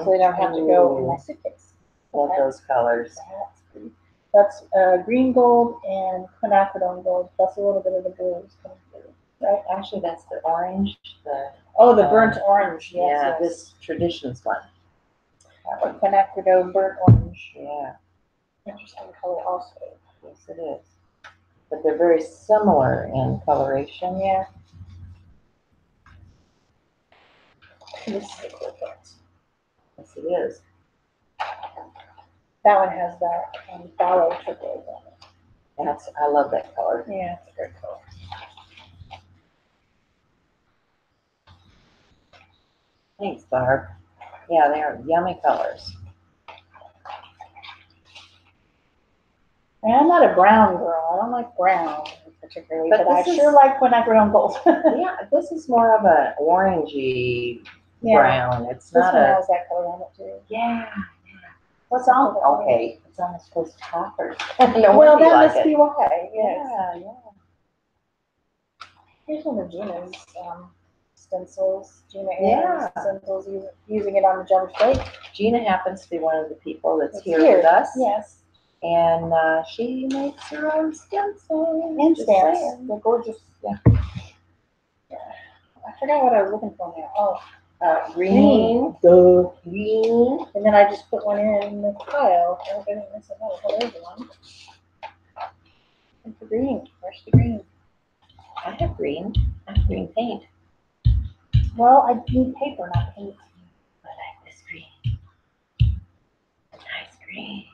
[SPEAKER 1] they don't have to go in my suitcase.
[SPEAKER 2] Love those colors.
[SPEAKER 1] That's pretty. That's green gold and quinacridone gold, plus a little bit of the blues coming through.
[SPEAKER 2] Right, actually, that's the orange,
[SPEAKER 1] Oh, the burnt orange, yes,
[SPEAKER 2] yeah,
[SPEAKER 1] yes.
[SPEAKER 2] this Traditions one. That one,
[SPEAKER 1] Quinacridone burnt orange.
[SPEAKER 2] yeah,
[SPEAKER 1] Interesting color also.
[SPEAKER 2] yes it is. But they're very similar in coloration.
[SPEAKER 1] Yeah. This is a cool one.
[SPEAKER 2] Yes, it is.
[SPEAKER 1] That one has that phthalo turquoise on it.
[SPEAKER 2] I love that color.
[SPEAKER 1] Yeah, it's a great color.
[SPEAKER 2] Thanks, Barb. Yeah, they are yummy colors.
[SPEAKER 1] And I'm not a brown girl. I don't like brown particularly,
[SPEAKER 2] But
[SPEAKER 1] but I
[SPEAKER 2] this
[SPEAKER 1] sure
[SPEAKER 2] is-
[SPEAKER 1] like quinacridone gold.
[SPEAKER 2] Yeah, this is more of an orangey
[SPEAKER 1] Yeah.
[SPEAKER 2] brown. It's
[SPEAKER 1] This
[SPEAKER 2] not
[SPEAKER 1] one
[SPEAKER 2] a,
[SPEAKER 1] has that color on it too.
[SPEAKER 2] yeah.
[SPEAKER 1] What's on?
[SPEAKER 2] Okay, it's almost supposed to copper.
[SPEAKER 1] Well, that must be why. Yes.
[SPEAKER 2] Yeah, yeah.
[SPEAKER 1] Here's one of Gina's stencils. Gina
[SPEAKER 2] Yeah.
[SPEAKER 1] Aaron's stencils, using it on the jump plate.
[SPEAKER 2] Gina happens to be one of the people that's
[SPEAKER 1] It's
[SPEAKER 2] here with us.
[SPEAKER 1] Yes.
[SPEAKER 2] And she makes her own stencils.
[SPEAKER 1] And
[SPEAKER 2] Just
[SPEAKER 1] stamps.
[SPEAKER 2] saying.
[SPEAKER 1] They're gorgeous.
[SPEAKER 2] Yeah.
[SPEAKER 1] Yeah. I forgot what I was looking for now. Oh,
[SPEAKER 2] Green.
[SPEAKER 1] Duh.
[SPEAKER 2] Green.
[SPEAKER 1] And then I just put one in the pile. I hope I didn't miss another. Oh, there's one. And the green. Where's the green?
[SPEAKER 2] I have green. I have green paint.
[SPEAKER 1] Well, I need paper, not paint.
[SPEAKER 2] I like this green. Nice green.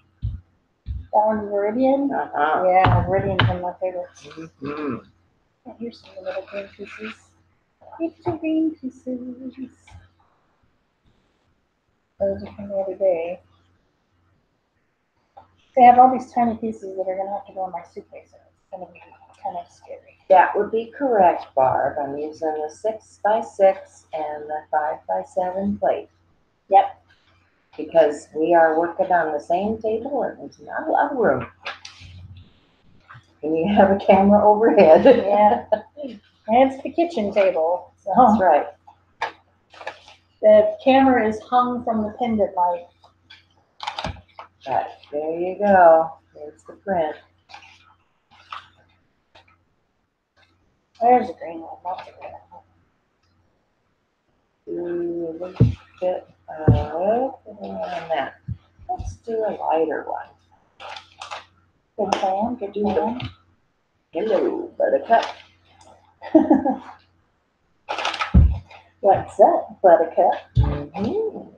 [SPEAKER 1] That one's Viridian.
[SPEAKER 2] Uh-huh.
[SPEAKER 1] Yeah, Viridian's one of my favorites.
[SPEAKER 2] Mm-hmm.
[SPEAKER 1] And here's some little green pieces. Little green pieces. Those are from the other day. They have all these tiny pieces that are going to have to go in my suitcase. And it's going to be kind of scary.
[SPEAKER 2] That would be correct, Barb. I'm using the 6x6 and the 5x7 plate.
[SPEAKER 1] Yep.
[SPEAKER 2] Because we are working on the same table and there's not a lot of room. And you have a camera overhead.
[SPEAKER 1] Yeah. And it's the kitchen table. So
[SPEAKER 2] That's right.
[SPEAKER 1] the camera is hung from the pendant light.
[SPEAKER 2] Right. There you go. There's the print.
[SPEAKER 1] There's a green one, not the green one.
[SPEAKER 2] Do a little bit on that. Let's do a lighter one.
[SPEAKER 1] Good plan, good plan.
[SPEAKER 2] Hello, Buttercup.
[SPEAKER 1] What's up, Buttercup?
[SPEAKER 2] Mm-hmm.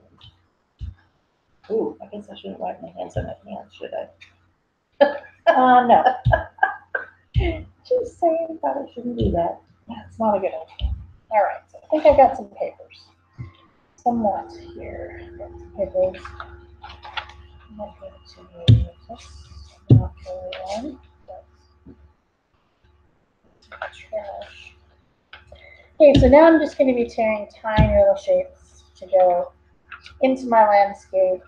[SPEAKER 2] Ooh, I guess I shouldn't wipe my hands on my hands, should I?
[SPEAKER 1] No.
[SPEAKER 2] Just saying, probably shouldn't do that.
[SPEAKER 1] That's not a good idea. All right, so I think I got some papers. Somewhat here. Got some papers. I'm not going to use this. Not really one. That's trash. Okay, so now I'm just going to be tearing tiny little shapes to go into my landscape.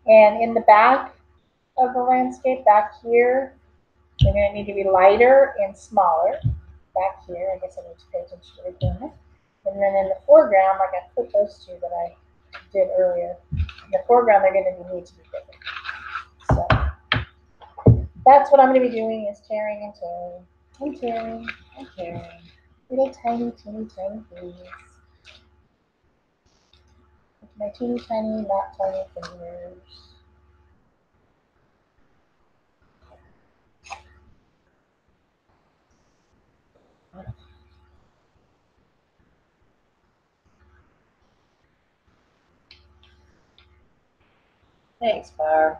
[SPEAKER 1] And in the back of the landscape, back here, they're going to need to be lighter and smaller. Back here, I guess I need to pay attention to the camera. And then in the foreground, like I put those two that I did earlier. In the foreground, they're going to need to be bigger. So that's what I'm going to be doing is tearing and tearing and tearing and tearing. Little tiny, teeny, tiny things. With my teeny, tiny, not tiny fingers.
[SPEAKER 2] Thanks, Barb.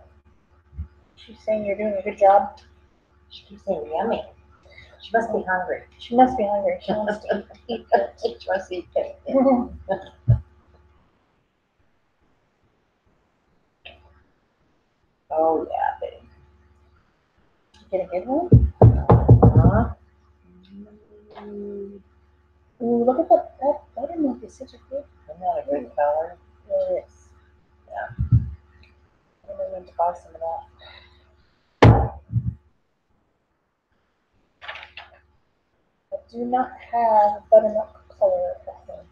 [SPEAKER 1] She's saying you're doing a good job.
[SPEAKER 2] She keeps saying yummy. She must be hungry.
[SPEAKER 1] She must be hungry. She wants to eat it.
[SPEAKER 2] She must eat it. Oh, yeah, baby.
[SPEAKER 1] Get a good one?
[SPEAKER 2] Uh-huh.
[SPEAKER 1] Ooh, look at that buttermilk is such a good.
[SPEAKER 2] Isn't that a good color?
[SPEAKER 1] It is.
[SPEAKER 2] Yeah.
[SPEAKER 1] I'm going to need to buy some of that. I do not have buttermilk color at home.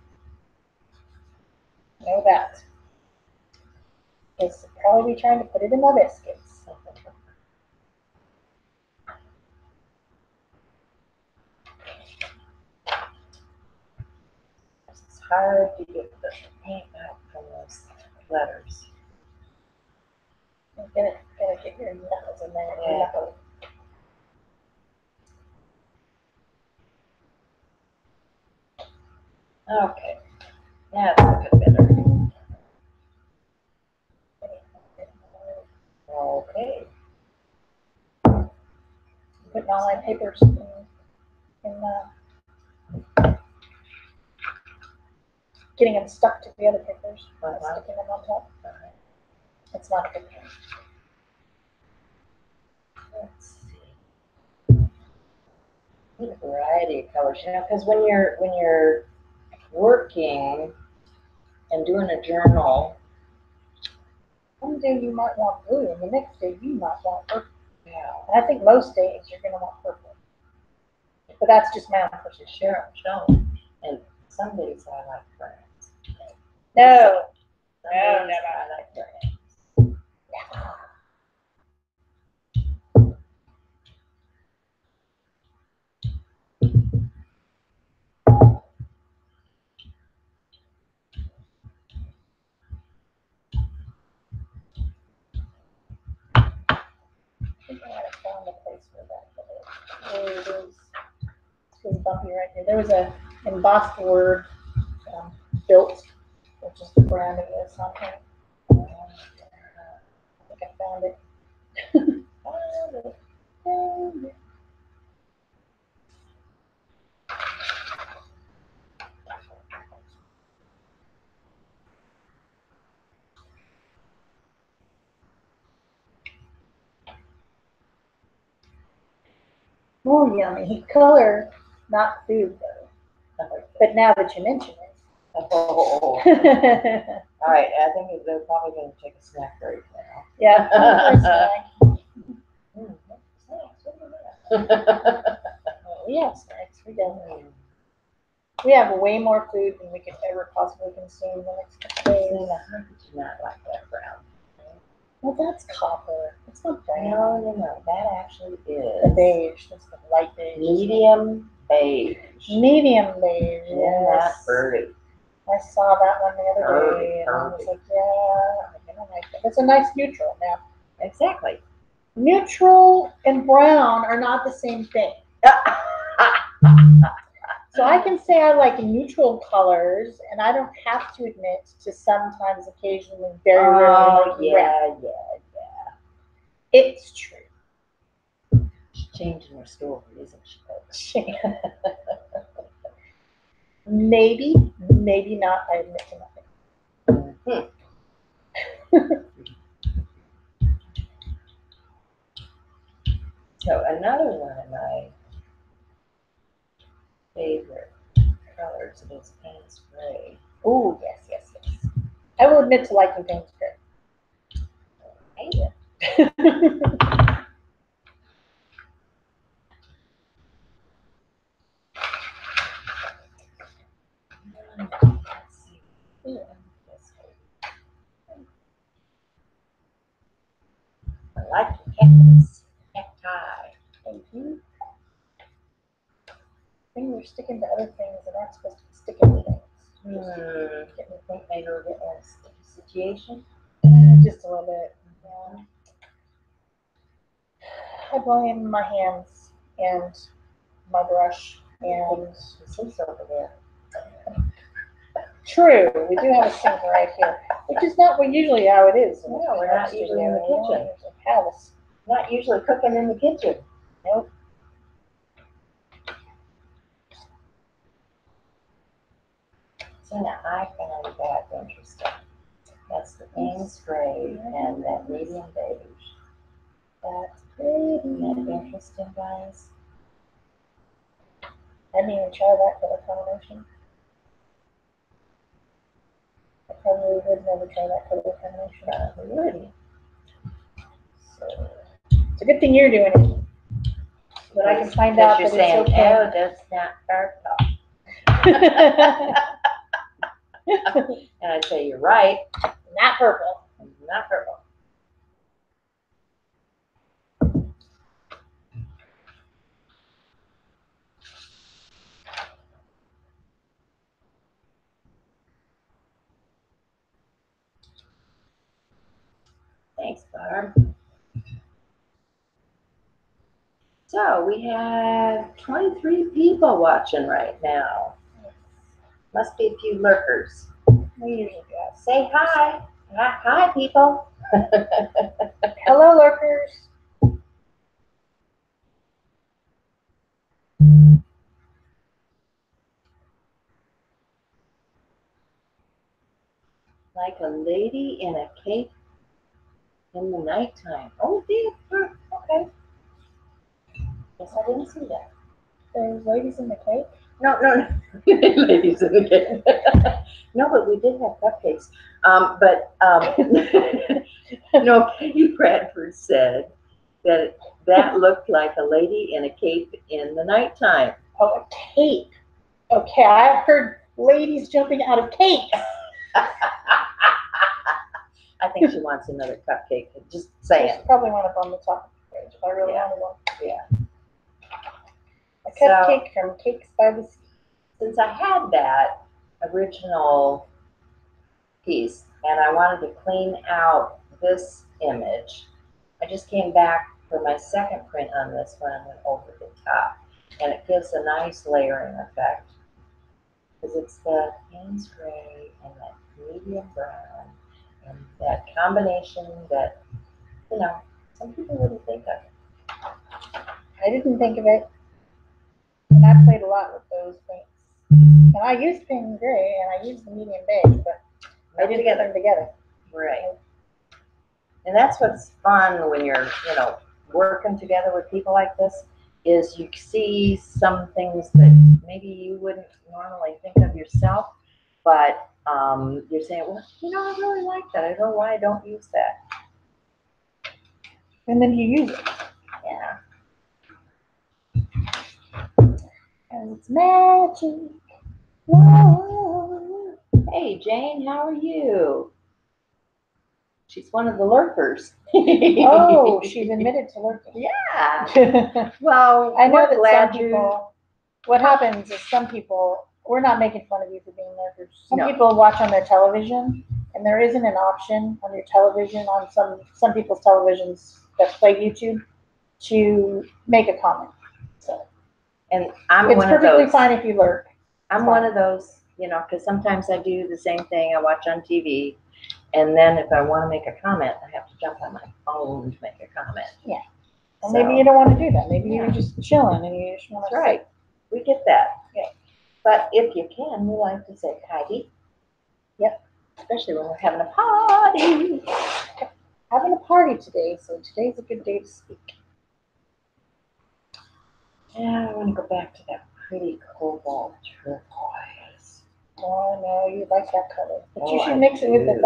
[SPEAKER 1] Know that. Because I'll probably be trying to put it in my biscuits.
[SPEAKER 2] hard to get the paint out from those letters.
[SPEAKER 1] I'm gonna get your knuckles in there.
[SPEAKER 2] Yeah.
[SPEAKER 1] Knuckles.
[SPEAKER 2] Okay, that's looking better. Okay.
[SPEAKER 1] Putting all my papers in getting them stuck to the other papers. Sticking them on top. It's not a good thing.
[SPEAKER 2] Let's see. Need a variety of colors, you know, because when you're working and doing a journal,
[SPEAKER 1] One day you might want blue, and the next day you might want purple.
[SPEAKER 2] yeah,
[SPEAKER 1] And I think most days you're going to want purple. But that's just my own personal.
[SPEAKER 2] sure. And some days I like ferns.
[SPEAKER 1] No.
[SPEAKER 2] Some
[SPEAKER 1] No,
[SPEAKER 2] days
[SPEAKER 1] never.
[SPEAKER 2] I like ferns.
[SPEAKER 1] I think I might have found a place for that. There it is. It's really bumpy right here. There was a embossed word, built, which is the brand of this on here. I think I found it. Found it. Oh, yummy. Color, not food though. But now that you mention
[SPEAKER 2] Oh.
[SPEAKER 1] it.
[SPEAKER 2] All right, I think they're probably going to take a snack break now.
[SPEAKER 1] Yeah, time for a snack. We have snacks. We don't. We have way more food than we could ever possibly consume the next couple days.
[SPEAKER 2] How did you not like that brown?
[SPEAKER 1] Well, that's copper. It's not brown.
[SPEAKER 2] No, that actually is
[SPEAKER 1] The beige. That's the light beige.
[SPEAKER 2] medium beige.
[SPEAKER 1] Medium beige.
[SPEAKER 2] Isn't
[SPEAKER 1] Yes.
[SPEAKER 2] that pretty?
[SPEAKER 1] I saw that one the other day, and I was
[SPEAKER 2] Perfect.
[SPEAKER 1] like, yeah, I don't like that. It's a nice neutral. Now,
[SPEAKER 2] Exactly.
[SPEAKER 1] neutral and brown are not the same thing. So I can say I like neutral colors, and I don't have to admit to sometimes, occasionally, very rarely liking brown.
[SPEAKER 2] Yeah.
[SPEAKER 1] It's true.
[SPEAKER 2] She's changing her story, isn't she?
[SPEAKER 1] Maybe not. I admit to nothing.
[SPEAKER 2] So another one of my favorite colors is Payne's Gray.
[SPEAKER 1] Oh, yes. I will admit to liking Payne's Gray.
[SPEAKER 2] Hate it. Let's see. I like the cactus. Cacti.
[SPEAKER 1] Thank you. I think we're sticking to other things and aren't supposed to be sticking to things.
[SPEAKER 2] Get me think maybe we're getting a sticky situation.
[SPEAKER 1] Just a little bit. Yeah. I blame my hands and my brush and
[SPEAKER 2] The sink's over there.
[SPEAKER 1] true, we do have a sink right here, which is not usually how it is.
[SPEAKER 2] No, we're not usually in the
[SPEAKER 1] We don't
[SPEAKER 2] kitchen.
[SPEAKER 1] usually have a sink.
[SPEAKER 2] Not usually cooking in the kitchen.
[SPEAKER 1] Nope.
[SPEAKER 2] So now I found that interesting. That's the Payne's Gray and that medium beige.
[SPEAKER 1] That's pretty.
[SPEAKER 2] Isn't that interesting, guys?
[SPEAKER 1] I didn't even try that color combination. I probably would never try that color combination.
[SPEAKER 2] Probably would.
[SPEAKER 1] So it's a good thing you're doing it. But I can find out that
[SPEAKER 2] you're saying,
[SPEAKER 1] it's okay.
[SPEAKER 2] oh, that's not purple. And I'd say, you're right.
[SPEAKER 1] Not purple.
[SPEAKER 2] Not purple. Thanks, Barb. So we have 23 people watching right now. Must be a few lurkers.
[SPEAKER 1] We usually do.
[SPEAKER 2] Say hi. Hi, people.
[SPEAKER 1] Hello, lurkers.
[SPEAKER 2] Like a lady in a cape in the nighttime. Oh, dear. Okay. Guess I didn't see that.
[SPEAKER 1] There's ladies in the cake.
[SPEAKER 2] No. Ladies in the cake. No, but we did have cupcakes. No, Peggy Bradford said that looked like a lady in a cape in the nighttime.
[SPEAKER 1] Oh, a cape. Okay, I've heard ladies jumping out of capes.
[SPEAKER 2] I think she wants another cupcake. Just saying.
[SPEAKER 1] There's probably one up on the top of the page if I really wanted one.
[SPEAKER 2] Yeah.
[SPEAKER 1] A cupcake from Cakes by the Sea.
[SPEAKER 2] Since I had that original piece and I wanted to clean out this image, I just came back for my second print on this one and went over the top. And it gives a nice layering effect because it's the Payne's gray and that medium brown and that combination that, you know, some people wouldn't think of.
[SPEAKER 1] I didn't think of it. And I played a lot with those paints. And I used Payne's gray and I used the medium beige, but I didn't get them together.
[SPEAKER 2] Right. And that's what's fun when you're, you know, working together with people like this, is you see some things that maybe you wouldn't normally think of yourself, but you're saying, well, you know, I really like that. I don't know why I don't use that.
[SPEAKER 1] And then you use it.
[SPEAKER 2] Yeah.
[SPEAKER 1] And it's magic. Whoa.
[SPEAKER 2] Hey, Jane, how are you? She's one of the lurkers.
[SPEAKER 1] Oh, she's admitted to lurking.
[SPEAKER 2] Yeah. Well,
[SPEAKER 1] I know
[SPEAKER 2] we're
[SPEAKER 1] that
[SPEAKER 2] glad
[SPEAKER 1] some people, what happens is some people, we're not making fun of you for being lurkers. Some
[SPEAKER 2] No.
[SPEAKER 1] people watch on their television, and there isn't an option on your television, on some people's televisions that play YouTube, to make a comment. So
[SPEAKER 2] and I'm
[SPEAKER 1] it's
[SPEAKER 2] one of
[SPEAKER 1] perfectly
[SPEAKER 2] those.
[SPEAKER 1] fine if you lurk.
[SPEAKER 2] I'm one of those, you know, because sometimes I do the same thing. I watch on TV, and then if I want to make a comment, I have to jump on my phone to make a comment.
[SPEAKER 1] Yeah. Or maybe you don't want to do that. Maybe
[SPEAKER 2] Yeah.
[SPEAKER 1] you're just chilling and you just want to.
[SPEAKER 2] That's right. We get that.
[SPEAKER 1] Yeah.
[SPEAKER 2] But if you can, we like to say Heidi.
[SPEAKER 1] Yep.
[SPEAKER 2] Especially when we're having a party.
[SPEAKER 1] Having a party today, so today's a good day to speak.
[SPEAKER 2] Yeah, I want to go back to that pretty cobalt turquoise.
[SPEAKER 1] Oh no, you like that color. But you
[SPEAKER 2] Oh,
[SPEAKER 1] should
[SPEAKER 2] I
[SPEAKER 1] mix it with the
[SPEAKER 2] do.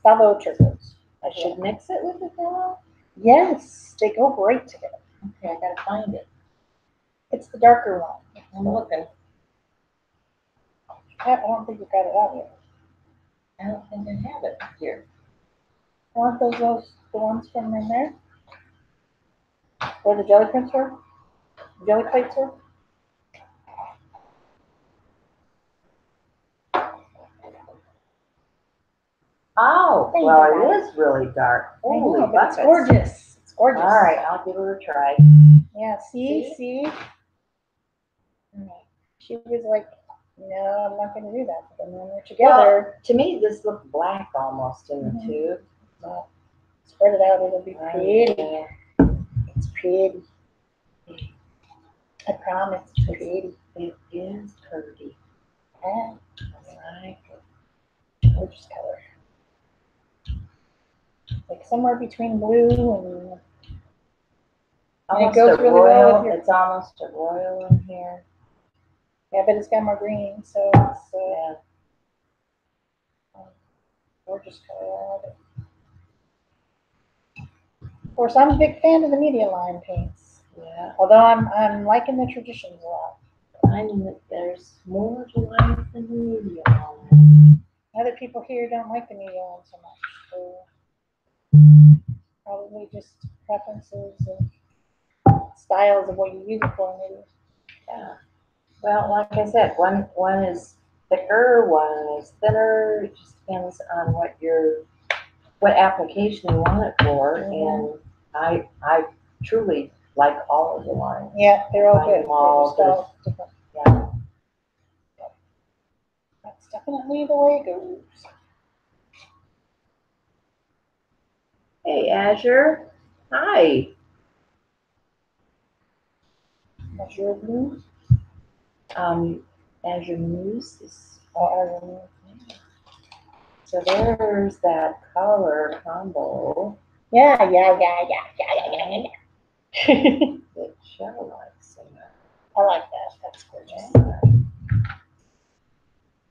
[SPEAKER 1] phthalo turquoise.
[SPEAKER 2] I should mix it with the fellow?
[SPEAKER 1] Yes, they go great together.
[SPEAKER 2] Okay, I gotta find it.
[SPEAKER 1] It's the darker one.
[SPEAKER 2] I'm looking.
[SPEAKER 1] I don't think you got it out yet.
[SPEAKER 2] I don't think I have it here.
[SPEAKER 1] Aren't those the ones from in there? Where the jelly prints were? Jelly plates were?
[SPEAKER 2] Oh,
[SPEAKER 1] Thank
[SPEAKER 2] well,
[SPEAKER 1] you,
[SPEAKER 2] it is really dark.
[SPEAKER 1] I
[SPEAKER 2] Holy
[SPEAKER 1] know, but it's
[SPEAKER 2] buckets.
[SPEAKER 1] gorgeous. It's gorgeous.
[SPEAKER 2] All right, I'll give her a try.
[SPEAKER 1] Yeah, see? She was like, no, I'm not going to do that. But then when we're together,
[SPEAKER 2] Well, to me, this looked black almost in the
[SPEAKER 1] Mhm.
[SPEAKER 2] tube.
[SPEAKER 1] well, spread it out. It'll be pretty.
[SPEAKER 2] Yeah.
[SPEAKER 1] It's pretty. I promise it's pretty.
[SPEAKER 2] It is pretty.
[SPEAKER 1] Yeah,
[SPEAKER 2] I like it.
[SPEAKER 1] gorgeous color. Like somewhere between blue and
[SPEAKER 2] Almost
[SPEAKER 1] goes
[SPEAKER 2] a
[SPEAKER 1] really well
[SPEAKER 2] royal.
[SPEAKER 1] with your-
[SPEAKER 2] It's almost a royal in here.
[SPEAKER 1] yeah, but it's got more green, so it's
[SPEAKER 2] Yeah.
[SPEAKER 1] gorgeous color. I love it. Of course, I'm a big fan of the media line paints.
[SPEAKER 2] Yeah.
[SPEAKER 1] Although I'm liking the traditions a lot.
[SPEAKER 2] Finding that there's more to life than the media line.
[SPEAKER 1] Other people here don't like the media line so much. So probably just preferences and styles of what you use it for, maybe.
[SPEAKER 2] Yeah. Well, like I said, one is thicker, one is thinner. It just depends on what you're what application you want it for,
[SPEAKER 1] Mhm.
[SPEAKER 2] and I truly like all of the lines.
[SPEAKER 1] Yeah, they're all
[SPEAKER 2] Find
[SPEAKER 1] good.
[SPEAKER 2] them all
[SPEAKER 1] They're just all different.
[SPEAKER 2] Yeah.
[SPEAKER 1] That's definitely the way it goes.
[SPEAKER 2] Hey, Azure. Hi.
[SPEAKER 1] Azure blue.
[SPEAKER 2] Azure News is,
[SPEAKER 1] Azure blue.
[SPEAKER 2] so there's that color combo
[SPEAKER 1] Yeah.
[SPEAKER 2] that Cheryl likes so much.
[SPEAKER 1] I like that. That's gorgeous.
[SPEAKER 2] Yeah.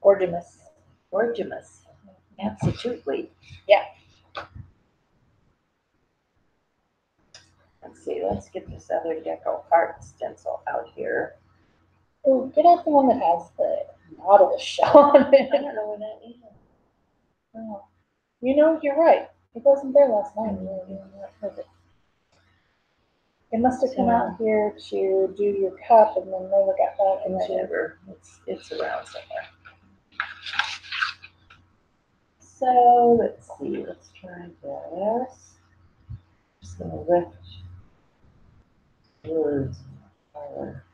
[SPEAKER 1] Gorgeous.
[SPEAKER 2] Gorgeous. Absolutely.
[SPEAKER 1] Yeah.
[SPEAKER 2] Let's see, let's get this other deco art stencil out here.
[SPEAKER 1] Oh, get out the one that has the Nautilus shell on
[SPEAKER 2] I
[SPEAKER 1] it.
[SPEAKER 2] don't know where that is.
[SPEAKER 1] Oh. You know, you're right. It wasn't there last night. It must have come out here to do your cup and then never got back into
[SPEAKER 2] Whatever. It's around somewhere. So let's see, let's try this. Just gonna lift words color.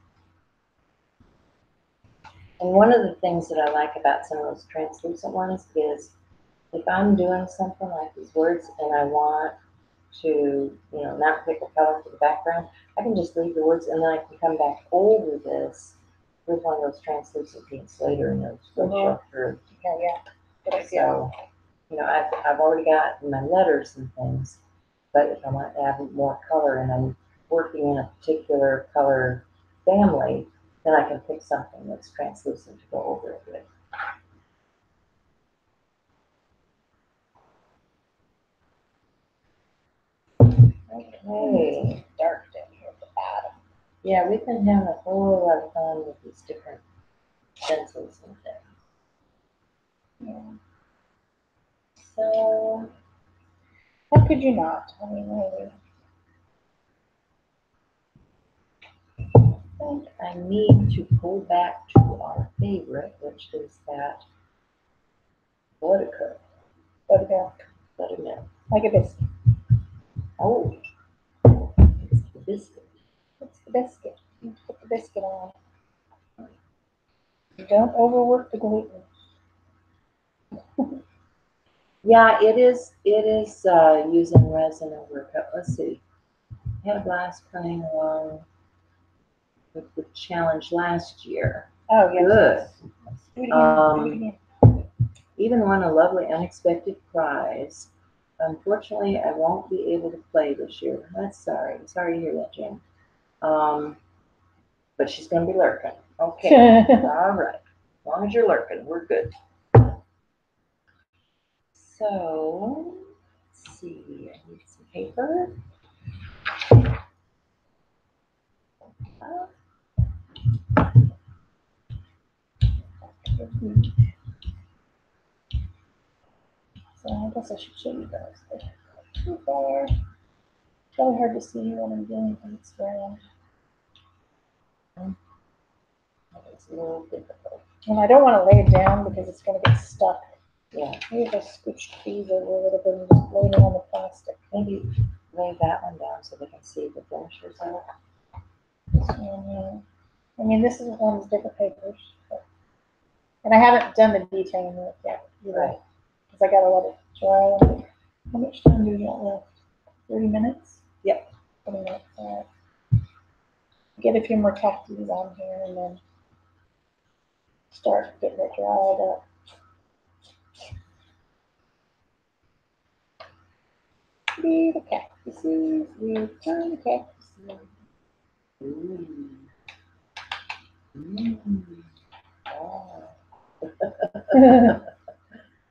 [SPEAKER 2] And one of the things that I like about some of those translucent ones is if I'm doing something like these words and I want to, not pick a color for the background, I can just leave the words and then I can come back over this with one of those translucent paints later and it'll still show through.
[SPEAKER 1] Yeah. Good idea.
[SPEAKER 2] So, I've already got my letters and things, but if I want to add more color and I'm working in a particular color family, then I can pick something that's translucent to go over it with. Okay.
[SPEAKER 1] Dark down here at the bottom.
[SPEAKER 2] Yeah, we've been having a whole lot of fun with these different stencils and things.
[SPEAKER 1] Yeah.
[SPEAKER 2] So,
[SPEAKER 1] How could you not? I mean, really.
[SPEAKER 2] I think I need to go back to our favorite, which is that buttercup. Buttermilk.
[SPEAKER 1] Like a biscuit.
[SPEAKER 2] Oh, it's the biscuit.
[SPEAKER 1] It's the biscuit. You put the biscuit on. You don't overwork the gluten.
[SPEAKER 2] Yeah, it is using resin over a cup. Let's see. I had a blast playing along with the challenge last year.
[SPEAKER 1] Oh, yes.
[SPEAKER 2] Good.
[SPEAKER 1] Do it again.
[SPEAKER 2] Even won a lovely unexpected prize. Unfortunately, I won't be able to play this year. That's sorry. I'm sorry to hear that, Jen. But she's going to be lurking. Okay. All right. As long as you're lurking, we're good. So, let's see. I need some paper.
[SPEAKER 1] So I guess I should show you guys. But too far. It's really hard to see when I'm doing things around.
[SPEAKER 2] It's a little difficult.
[SPEAKER 1] And I don't want to lay it down because it's going to get stuck.
[SPEAKER 2] Yeah.
[SPEAKER 1] Maybe if I scooched these over a little bit and just laid it on the plastic.
[SPEAKER 2] Maybe lay that one down so they can see the finishers on it.
[SPEAKER 1] This one, yeah. I mean, this is one of the different papers. But, and I haven't done the detailing work yet either.
[SPEAKER 2] Right.
[SPEAKER 1] Because I got to let it dry. How much time do you got left? 30 minutes?
[SPEAKER 2] Yep.
[SPEAKER 1] 20 minutes. All right. Get a few more khakis on here and then start getting it dried up. Be the cactuses, return the cactuses.
[SPEAKER 2] Oh. There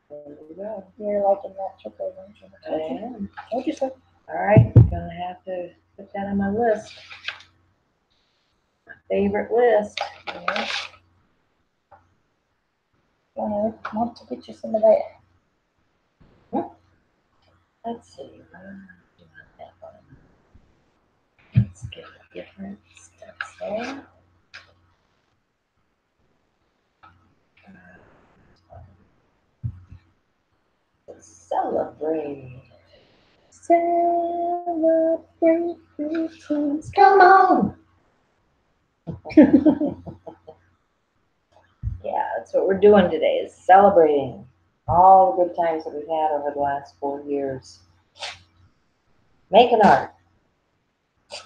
[SPEAKER 2] we go.
[SPEAKER 1] You're liking that chocolate, aren't you?
[SPEAKER 2] I am.
[SPEAKER 1] Told you so.
[SPEAKER 2] All right, gonna have to put that on my list. My favorite list.
[SPEAKER 1] Yeah. I want to get you some of that.
[SPEAKER 2] Let's see. That one. Let's get a different stencil. So Celebrate.
[SPEAKER 1] Celebrate Christmas. Come on.
[SPEAKER 2] Yeah, that's what we're doing today, is celebrating all the good times that we've had over the last 4 years. Making art.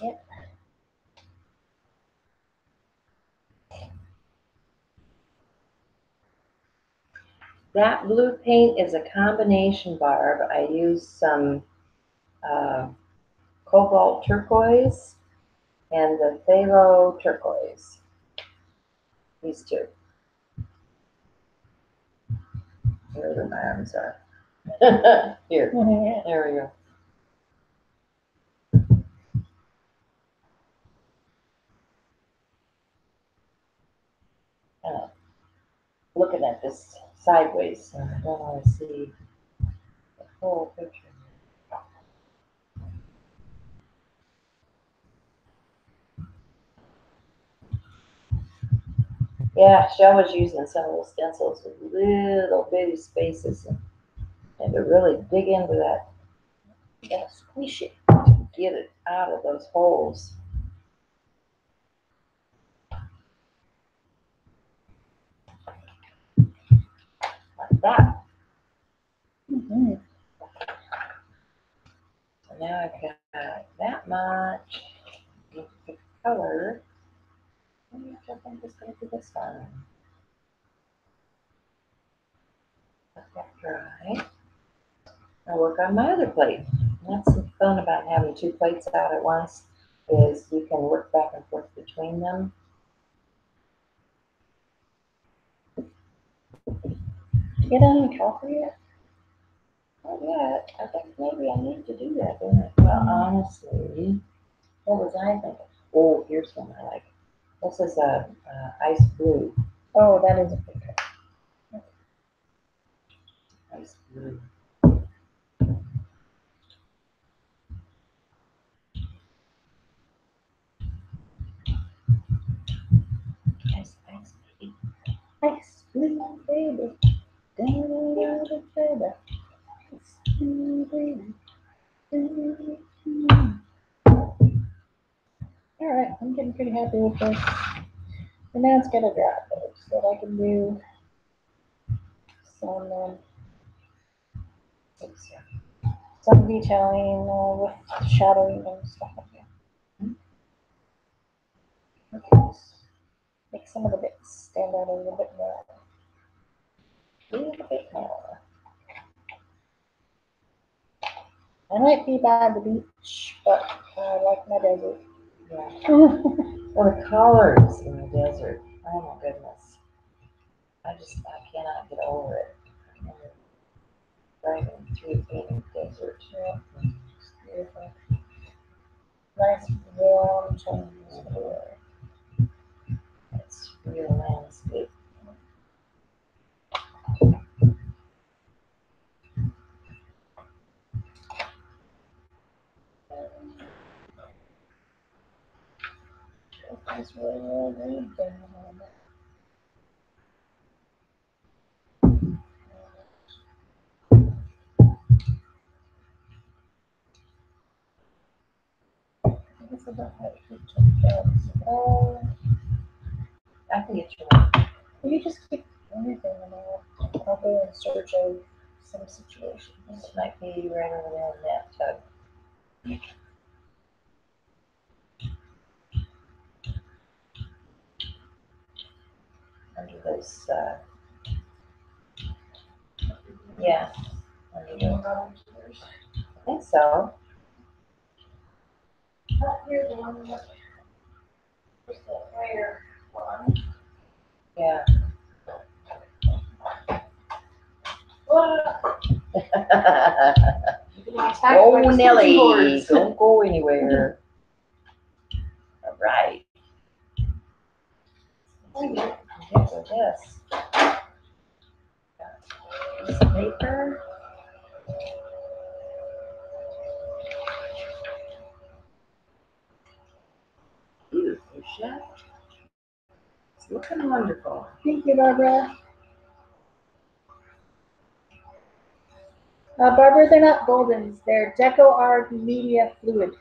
[SPEAKER 1] Yep.
[SPEAKER 2] That blue paint is a combination, Barb. I used some cobalt turquoise and the phthalo turquoise. These two. Wherever my arms are. Here, there we go. Looking at this sideways, so I don't want to see the whole picture. Yeah, Shell was using some of those stencils with little bitty spaces and had to really dig into that. You gotta squish it to get it out of those holes. Like that.
[SPEAKER 1] Mm-hmm.
[SPEAKER 2] So now I've got that much with the color. I think it's going to be this one. Let that dry. I'll work on my other plate. That's the fun about having 2 plates out at once, is you can work back and forth between them.
[SPEAKER 1] Get on coffee yet?
[SPEAKER 2] Not yet. I think maybe I need to do that, don't I? Well, honestly, what was I thinking? Oh, here's one I like. This is a ice blue.
[SPEAKER 1] Oh, that is a big one.
[SPEAKER 2] Ice blue. Ice baby.
[SPEAKER 1] Ice blue baby. Da-da-da-da-da-da. Ice blue baby. Da-da-da-da-da. All right, I'm getting pretty happy with this. And now it's got to dry though, so that I can do some detailing with shadowing and stuff like that. Okay, make some of the bits stand out a little bit more. A little bit more. I might be by the beach, but I like my desert.
[SPEAKER 2] Yeah. Well, the colors in the desert. Oh my goodness. I cannot get over it. Driving through the desert.
[SPEAKER 1] Yeah. It's beautiful. Nice warm tones everywhere.
[SPEAKER 2] It's real landscape.
[SPEAKER 1] It's really good. It's about how to keep
[SPEAKER 2] I can get you one.
[SPEAKER 1] Well, you just keep anything and I'll go in search of some situations.
[SPEAKER 2] It might be right over there in that tub. Under those, yeah, under those. I think so.
[SPEAKER 1] Here's the one that was the higher one.
[SPEAKER 2] Yeah. Oh, Nelly, don't go anywhere. All right. Here's this. Piece of paper. Beautiful, Chef. It's looking wonderful.
[SPEAKER 1] Thank you, Barbara. Barbara, they're not Goldens. They're Deco Art Media Fluid,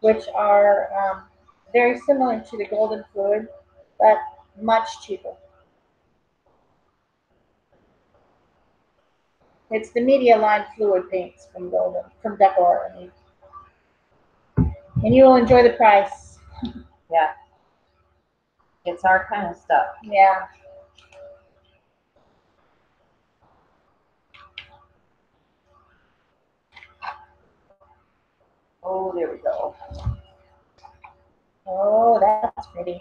[SPEAKER 1] which are very similar to the Golden Fluid, but much cheaper. It's the Media Line Fluid paints from Deco Art. And you will enjoy the price.
[SPEAKER 2] Yeah. It's our kind of stuff.
[SPEAKER 1] Yeah.
[SPEAKER 2] Oh, there we go.
[SPEAKER 1] Oh, that's pretty.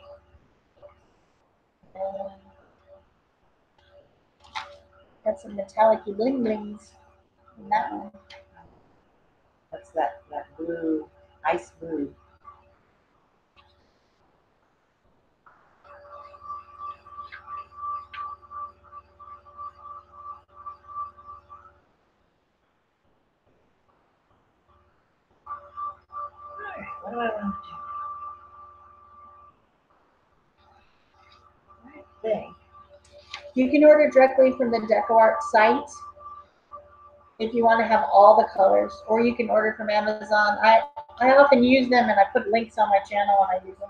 [SPEAKER 1] Got some metallic bling blings in that one.
[SPEAKER 2] That's that blue, ice blue. What do I want to do? Right thing.
[SPEAKER 1] You can order directly from the DecoArt site if you want to have all the colors, or you can order from Amazon. I often use them, and I put links on my channel when I use them.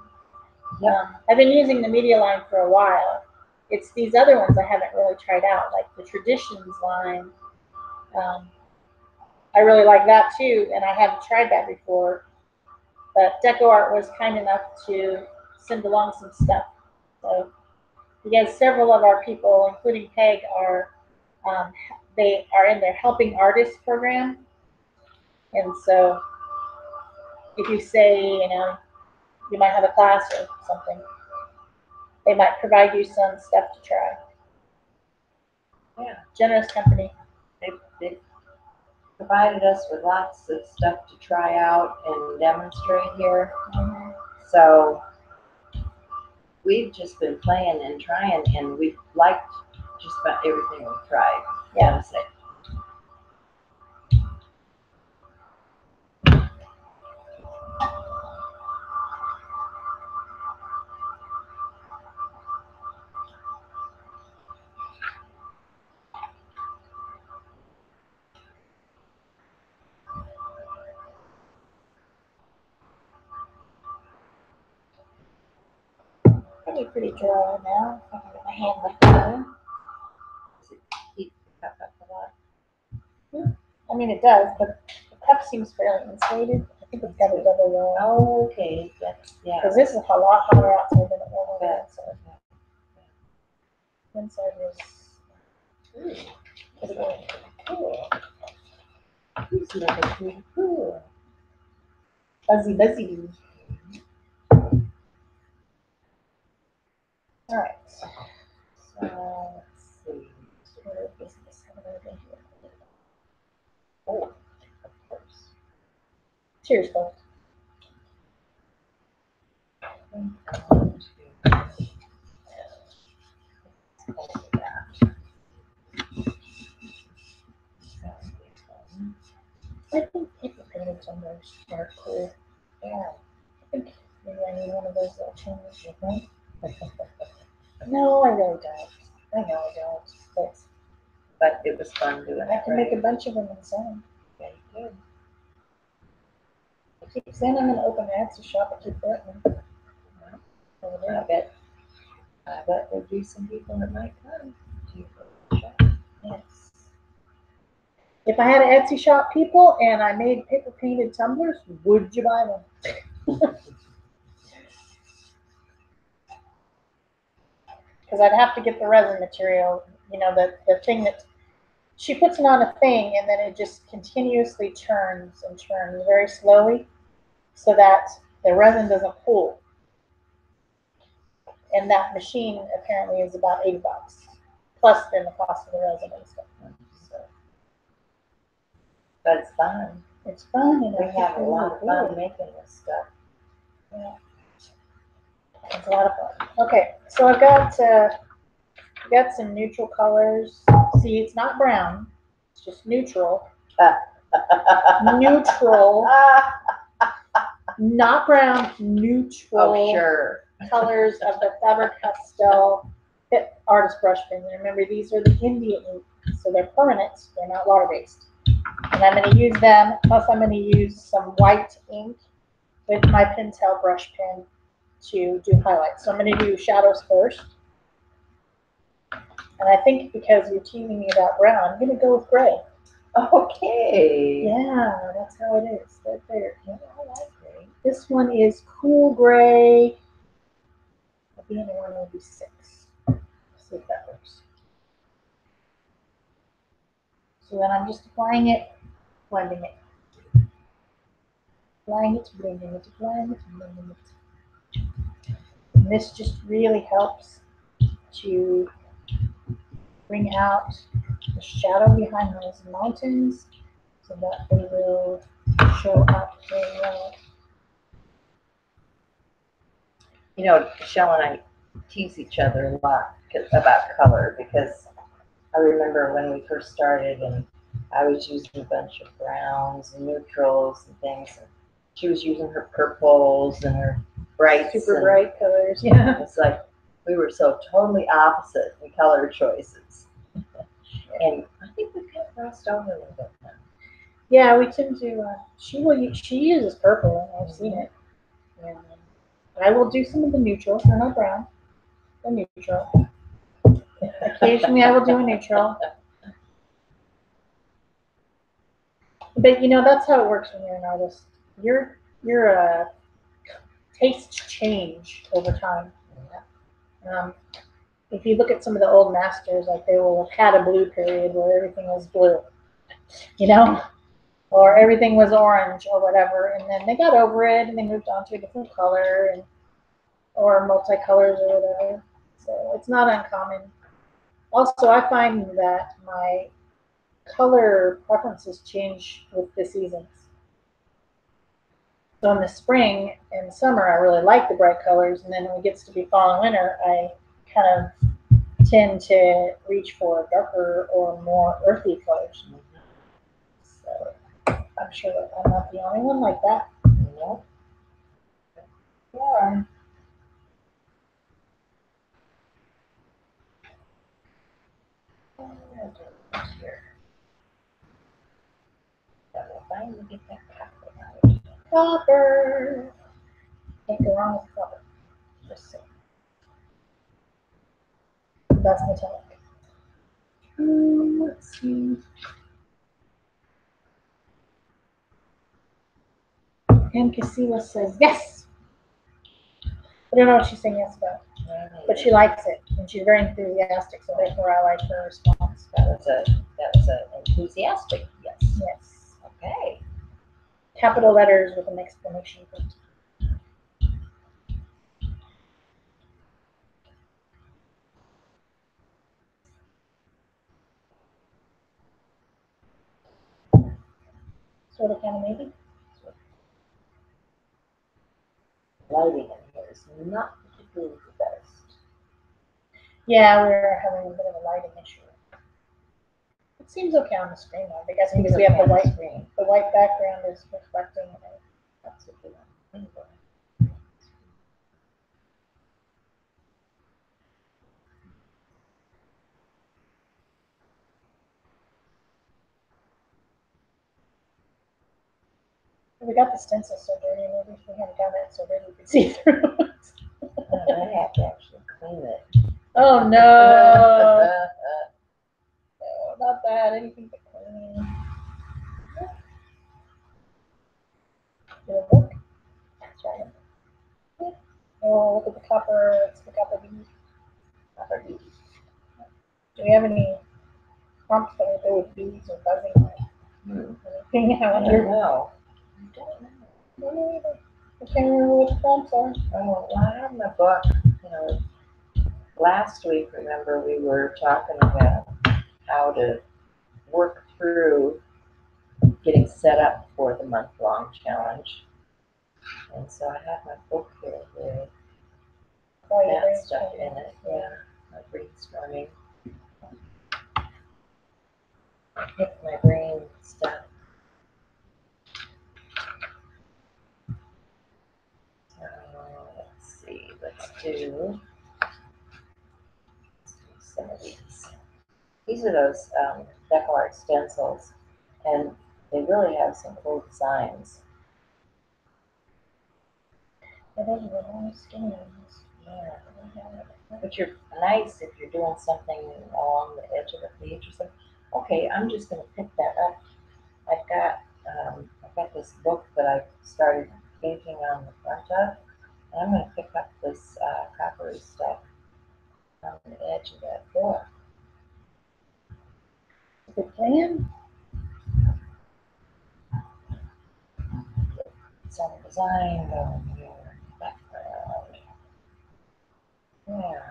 [SPEAKER 2] Yep.
[SPEAKER 1] I've been using the Media line for a while. It's these other ones I haven't really tried out, like the Traditions line. I really like that too, and I hadn't tried that before. But DecoArt was kind enough to send along some stuff. So because several of our people, including Peg, are they are in their Helping Artists program, and so if you say, you might have a class or something, they might provide you some stuff to try.
[SPEAKER 2] Yeah.
[SPEAKER 1] Generous company.
[SPEAKER 2] They provided us with lots of stuff to try out and demonstrate here.
[SPEAKER 1] Mm-hmm.
[SPEAKER 2] So we've just been playing and trying, and we've liked just about everything we've tried.
[SPEAKER 1] Yeah.
[SPEAKER 2] That's it.
[SPEAKER 1] Probably pretty dry now. I can get my hand left there.
[SPEAKER 2] Does it heat the cup up a lot?
[SPEAKER 1] I mean, it does, but the cup seems fairly insulated. I think it's got a double roll.
[SPEAKER 2] Oh, okay. Yeah.
[SPEAKER 1] Because this is a lot hotter outside than it normally is. Inside is pretty good.
[SPEAKER 2] Cool. He's looking pretty cool.
[SPEAKER 1] Buzzy, buzzy. All right. So let's see. Order of business. How do I do here?
[SPEAKER 2] Oh, of course.
[SPEAKER 1] Cheers, folks. I think paper painted tumblers are cool.
[SPEAKER 2] Yeah.
[SPEAKER 1] I think maybe I need one of those little chambers, you think? No, I really don't. I know I don't.
[SPEAKER 2] But it was fun doing
[SPEAKER 1] I
[SPEAKER 2] it,
[SPEAKER 1] can
[SPEAKER 2] right?
[SPEAKER 1] make a bunch of them inside.
[SPEAKER 2] Yeah, you did.
[SPEAKER 1] I keep saying I'm going to open an Etsy shop. I keep threatening.
[SPEAKER 2] I bet there'd be some people that might come to your shop.
[SPEAKER 1] Yes. If I had an Etsy shop, people, and I made paper painted tumblers, would you buy them? Because I'd have to get the resin material, the thing that she puts it on a thing, and then it just continuously turns and turns very slowly so that the resin doesn't pool. And that machine apparently is about $80, plus then the cost of the resin and stuff. So,
[SPEAKER 2] But it's fun.
[SPEAKER 1] it's fun, and
[SPEAKER 2] We have a lot of fun making this stuff.
[SPEAKER 1] Yeah. It's a lot of fun. Okay, so I've got some neutral colors. See, it's not brown. It's just neutral. Neutral. Not brown, neutral.
[SPEAKER 2] Oh, sure.
[SPEAKER 1] Colors of the Faber-Castell Artist Brush Pens. And remember, these are the Indian inks. so they're permanent, they're not water-based. And I'm going to use them, plus I'm going to use some white ink with my Pentel brush pen to do highlights. So I'm going to do shadows first. And I think because you're teasing me about brown, I'm going to go with gray.
[SPEAKER 2] Okay.
[SPEAKER 1] Yeah, that's how it is, right there.
[SPEAKER 2] Yeah, I like gray.
[SPEAKER 1] This one is cool gray. The other one will be 6. Let's see if that works. So then I'm just applying it, blending it. Applying it, blending it, applying it, blending it. And this just really helps to bring out the shadow behind those mountains so that they will show up very well.
[SPEAKER 2] You know, Michelle and I tease each other a lot about color because I remember when we first started and I was using a bunch of browns and neutrals and things. And she was using her purples and her brights.
[SPEAKER 1] Super bright colors, yeah.
[SPEAKER 2] It's like we were so totally opposite in color choices. And I think we've kind of crossed over a little bit now.
[SPEAKER 1] Yeah, we tend to, she uses purple, and I've seen it. And I will do some of the neutrals, they're not brown, they're neutral. Occasionally I will do a neutral. But you know, that's how it works when you're an artist. Your tastes change over time. If you look at some of the old masters, like they will have had a blue period where everything was blue, you know, or everything was orange or whatever, and then they got over it and they moved on to a different color and or multicolors or whatever. So it's not uncommon. Also, I find that my color preferences change with the seasons. So in the spring and summer, I really like the bright colors, and then when it gets to be fall and winter, I kind of tend to reach for darker or more earthy colors. So I'm sure that I'm not the only one like that.
[SPEAKER 2] Nope.
[SPEAKER 1] Yeah.
[SPEAKER 2] Here. So we'll finally get that copper out.
[SPEAKER 1] Copper. Can't go wrong with copper. Just so. That's metallic. Let's see. And Cassila says yes. I don't know what she's saying yes about, but she likes it and she's very enthusiastic. So therefore, I like her response.
[SPEAKER 2] That was a enthusiastic yes.
[SPEAKER 1] Yes.
[SPEAKER 2] Okay.
[SPEAKER 1] Capital letters with an exclamation point. Sort of, kind of, maybe.
[SPEAKER 2] Lighting in here is not particularly the best.
[SPEAKER 1] Yeah, we're having a bit of a lighting issue. It seems okay on the screen, though, because we have the white screen. The white background is reflecting it. That's what we want. We got the stencil so dirty, maybe if we hadn't done it so dirty, we could see through it.
[SPEAKER 2] I have to actually clean it.
[SPEAKER 1] Oh no! No, not that. Anything but clean. Look. That's right. Oh, look at the copper. It's the copper bead. Copper bead. Do we have any prompts that would go with beads or buzzing? Anything? I
[SPEAKER 2] I
[SPEAKER 1] wonder.
[SPEAKER 2] don't know.
[SPEAKER 1] I can't remember what the prompts are.
[SPEAKER 2] Oh, well, I have my book. You know, last week, remember, we were talking about how to work through getting set up for the month-long challenge. And so I have my book here with that stuff in it. Yeah, my brainstorming. Pick my brain stuff. Let's see. Let's do some of these. These are those DecoArt stencils, and they really have some cool designs.
[SPEAKER 1] It is really nice skinny ones.
[SPEAKER 2] Yeah. But you're nice if you're doing something along the edge of the page or something. Okay, I'm just going to pick that up. I've got this book that I started painting on the front of, and I'm going to pick up this coppery stuff on the edge of that book.
[SPEAKER 1] Good plan.
[SPEAKER 2] Some design going here, background. Yeah.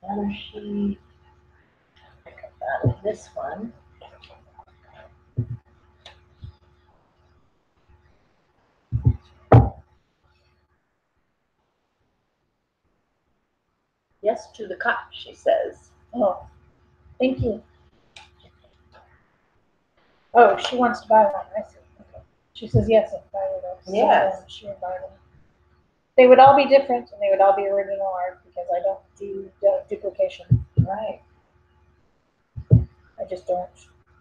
[SPEAKER 2] Another sheet. Pick up this one. Yes to the cup, she says.
[SPEAKER 1] Oh, thank you. Oh, she wants to buy one. I see. Okay. She says yes if I were to
[SPEAKER 2] Yes.
[SPEAKER 1] she would buy them. They would all be different and they would all be original art because I don't do duplication.
[SPEAKER 2] Right.
[SPEAKER 1] I just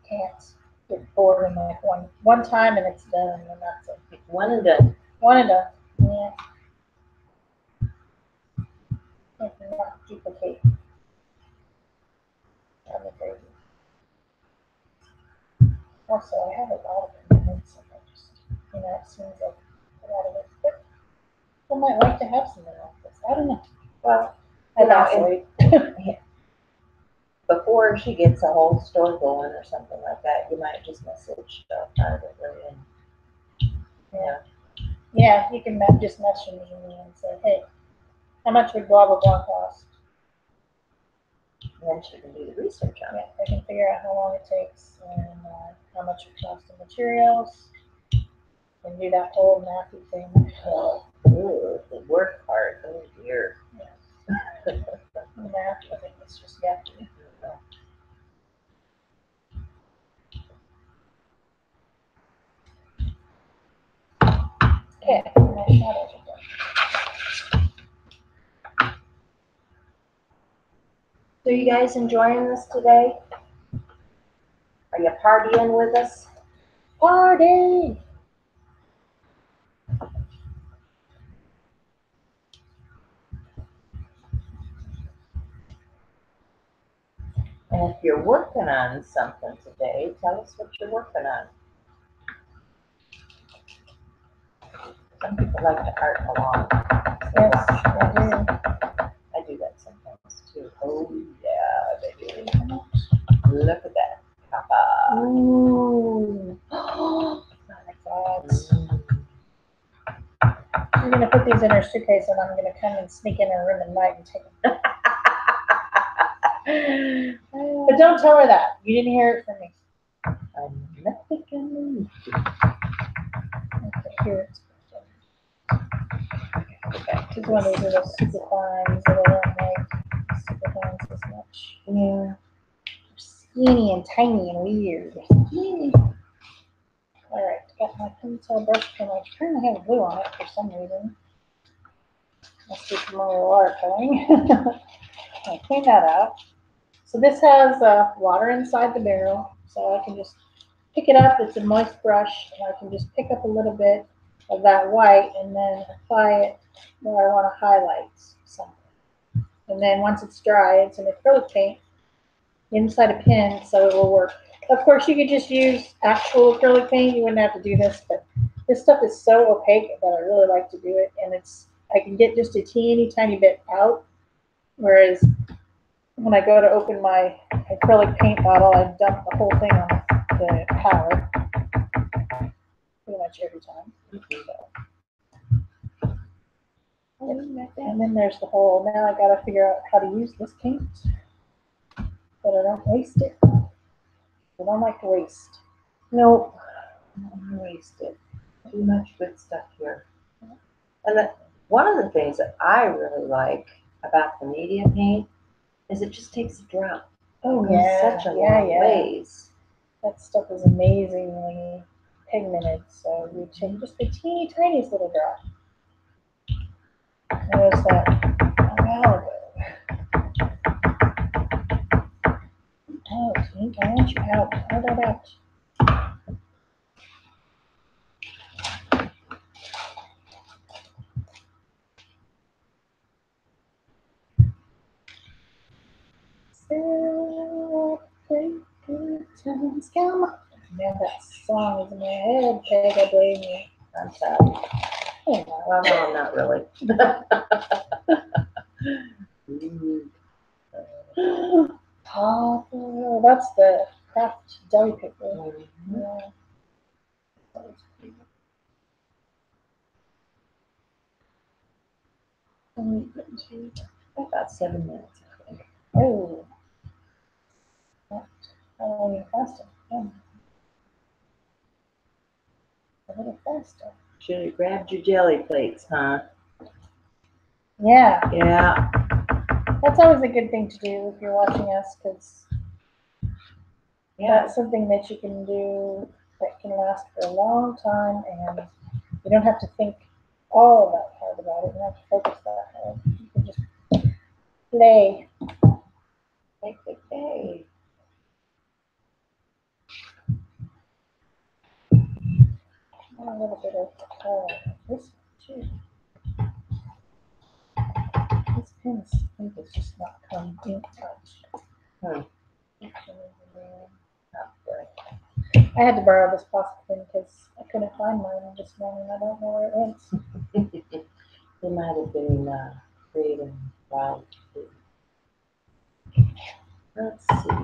[SPEAKER 1] can't get bored in like one time and it's done and that's it.
[SPEAKER 2] One and done.
[SPEAKER 1] One and done. Yeah. I cannot duplicate. I'm afraid. Also, I have a lot of commitments and I just, it seems like a lot of it. But I might like to have something like this. I don't know.
[SPEAKER 2] Well,
[SPEAKER 1] I vacillate.
[SPEAKER 2] before she gets a whole store going or something like that, you might just message privately and
[SPEAKER 1] Yeah, you can just message me and say, hey, how much would blah blah blah cost?
[SPEAKER 2] and then she can do the research on it.
[SPEAKER 1] Yeah, I can figure out how long it takes and how much it costs in materials and do that whole mathy thing.
[SPEAKER 2] Ooh, the work part. Oh dear.
[SPEAKER 1] Yeah. Math, I think it's just yucky. Okay, my shadows are done.
[SPEAKER 2] So you guys enjoying this today? Are you partying with us?
[SPEAKER 1] Party!
[SPEAKER 2] And if you're working on something today, tell us what you're working on. Some people like to art along.
[SPEAKER 1] Yes, I do.
[SPEAKER 2] I do that sometimes too. Oh yeah, baby. Look at that. Kappa.
[SPEAKER 1] Ooh. Oh my God. I'm going to put these in her suitcase and I'm going to come and sneak in her room at night and take them. But don't tell her that. You didn't hear it from me.
[SPEAKER 2] I'm not thinking.
[SPEAKER 1] Okay, here it's This is one of those little super fines that I don't like super fines as much.
[SPEAKER 2] Yeah.
[SPEAKER 1] Skinny and tiny and weird. Alright, got my pencil brush pen. I currently have glue on it for some reason. Must be from my watercoloring. I'll clean that out. So this has water inside the barrel, so I can just pick it up. It's a moist brush, and I can just pick up a little bit of that white and then apply it where I want to highlight something. And then once it's dry, it's an acrylic paint inside a pen, so it will work. Of course, you could just use actual acrylic paint. You wouldn't have to do this, but this stuff is so opaque that I really like to do it, and I can get just a teeny tiny bit out, whereas when I go to open my acrylic paint bottle, I dump the whole thing on the palette pretty much every time. So. And then there's the whole, now I gotta figure out how to use this paint, but I don't waste it. I don't like to waste.
[SPEAKER 2] Nope. I don't waste it. Too much good stuff here. And one of the things that I really like about the media paint is it just takes a drop.
[SPEAKER 1] Oh
[SPEAKER 2] It goes such a long ways.
[SPEAKER 1] That stuff is amazingly pigmented, so you take just the teeny tiniest little drop. Notice that ago. Out, ink, I want you out. Out. Celebrate good times, come on. Man, that song is in my head. Peg, I blame you.
[SPEAKER 2] I'm sorry.
[SPEAKER 1] Oh,
[SPEAKER 2] Well, no, not really.
[SPEAKER 1] oh, that's the craft jelly paper. Yeah.
[SPEAKER 2] About 7 minutes, I think.
[SPEAKER 1] Oh. Oh, you're faster. Yeah. A little faster.
[SPEAKER 2] Should have grabbed your jelly plates, huh?
[SPEAKER 1] Yeah.
[SPEAKER 2] Yeah.
[SPEAKER 1] That's always a good thing to do if you're watching us, because that's something that you can do that can last for a long time, and you don't have to think all that hard about it. You don't have to focus that hard. You can just play.
[SPEAKER 2] Play.
[SPEAKER 1] A little bit of this too. This pin's ink is just not coming in touch. I had to borrow this plastic pen because I couldn't find mine this morning. I don't know where it went.
[SPEAKER 2] It might have been creating wild food. Let's see.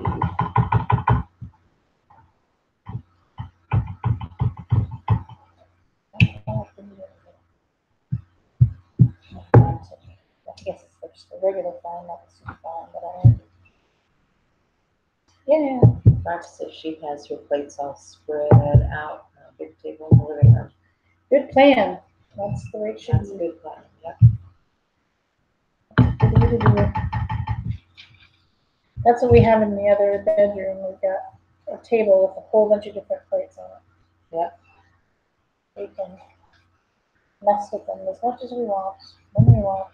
[SPEAKER 1] I guess it's just a regular fine, not the super fine, but I don't. Yeah.
[SPEAKER 2] Mark says she has her plates all spread out on a big table in the living room.
[SPEAKER 1] Good plan. That's the way it should
[SPEAKER 2] That's a
[SPEAKER 1] be.
[SPEAKER 2] good plan. Yep.
[SPEAKER 1] That's what we have in the other bedroom. We've got a table with a whole bunch of different plates on it.
[SPEAKER 2] Yep.
[SPEAKER 1] We can mess with them as much as we want, when we want.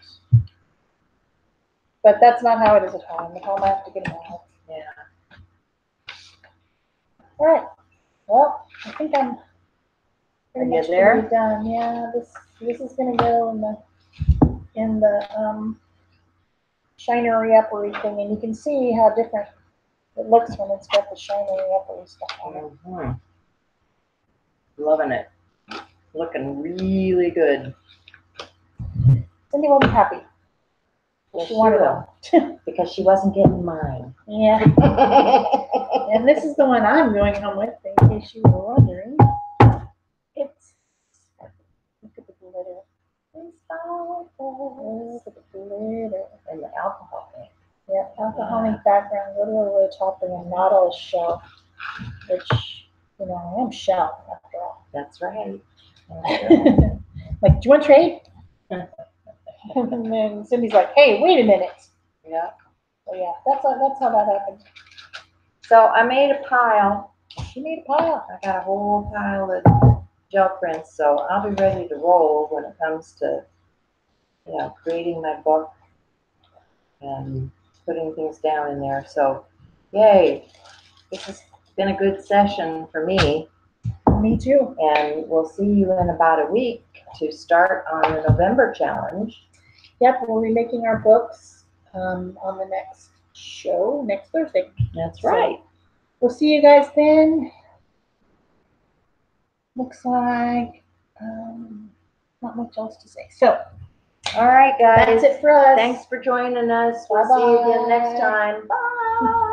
[SPEAKER 1] But that's not how it is at home. At home, I have to get them out.
[SPEAKER 2] Yeah.
[SPEAKER 1] All right. Well, I think I'm pretty much
[SPEAKER 2] there?
[SPEAKER 1] done. Yeah. This is gonna go in the shinery uppery thing, and you can see how different it looks when it's got the shinery uppery stuff on it.
[SPEAKER 2] Mm-hmm. Loving it. Looking really good.
[SPEAKER 1] Cindy will be happy.
[SPEAKER 2] Yes,
[SPEAKER 1] She wanted
[SPEAKER 2] will. Because she wasn't getting mine.
[SPEAKER 1] Yeah. And this is the one I'm going home with, in case you were wondering. It's, look at the glitter. It's powerful. Look at the glitter.
[SPEAKER 2] And the alcohol ink.
[SPEAKER 1] Yeah, alcohol ink background, go to the top, and not all shell, which, I am shell after all.
[SPEAKER 2] That's right.
[SPEAKER 1] Like, do you want to trade? And then Cindy's like, hey, wait a minute.
[SPEAKER 2] Yeah.
[SPEAKER 1] So yeah, that's how that happened.
[SPEAKER 2] So I made a pile.
[SPEAKER 1] She made a pile.
[SPEAKER 2] I got a whole pile of gel prints, so I'll be ready to roll when it comes to, creating my book and putting things down in there. So, yay! This has been a good session for me.
[SPEAKER 1] Me too.
[SPEAKER 2] And we'll see you in about a week to start on the November challenge.
[SPEAKER 1] Yep, we'll be making our books on the next show, next Thursday.
[SPEAKER 2] That's right.
[SPEAKER 1] So we'll see you guys then. Looks like not much else to say. So,
[SPEAKER 2] all right, guys.
[SPEAKER 1] That's it for us.
[SPEAKER 2] Thanks for joining us. We'll see you again next time. Bye.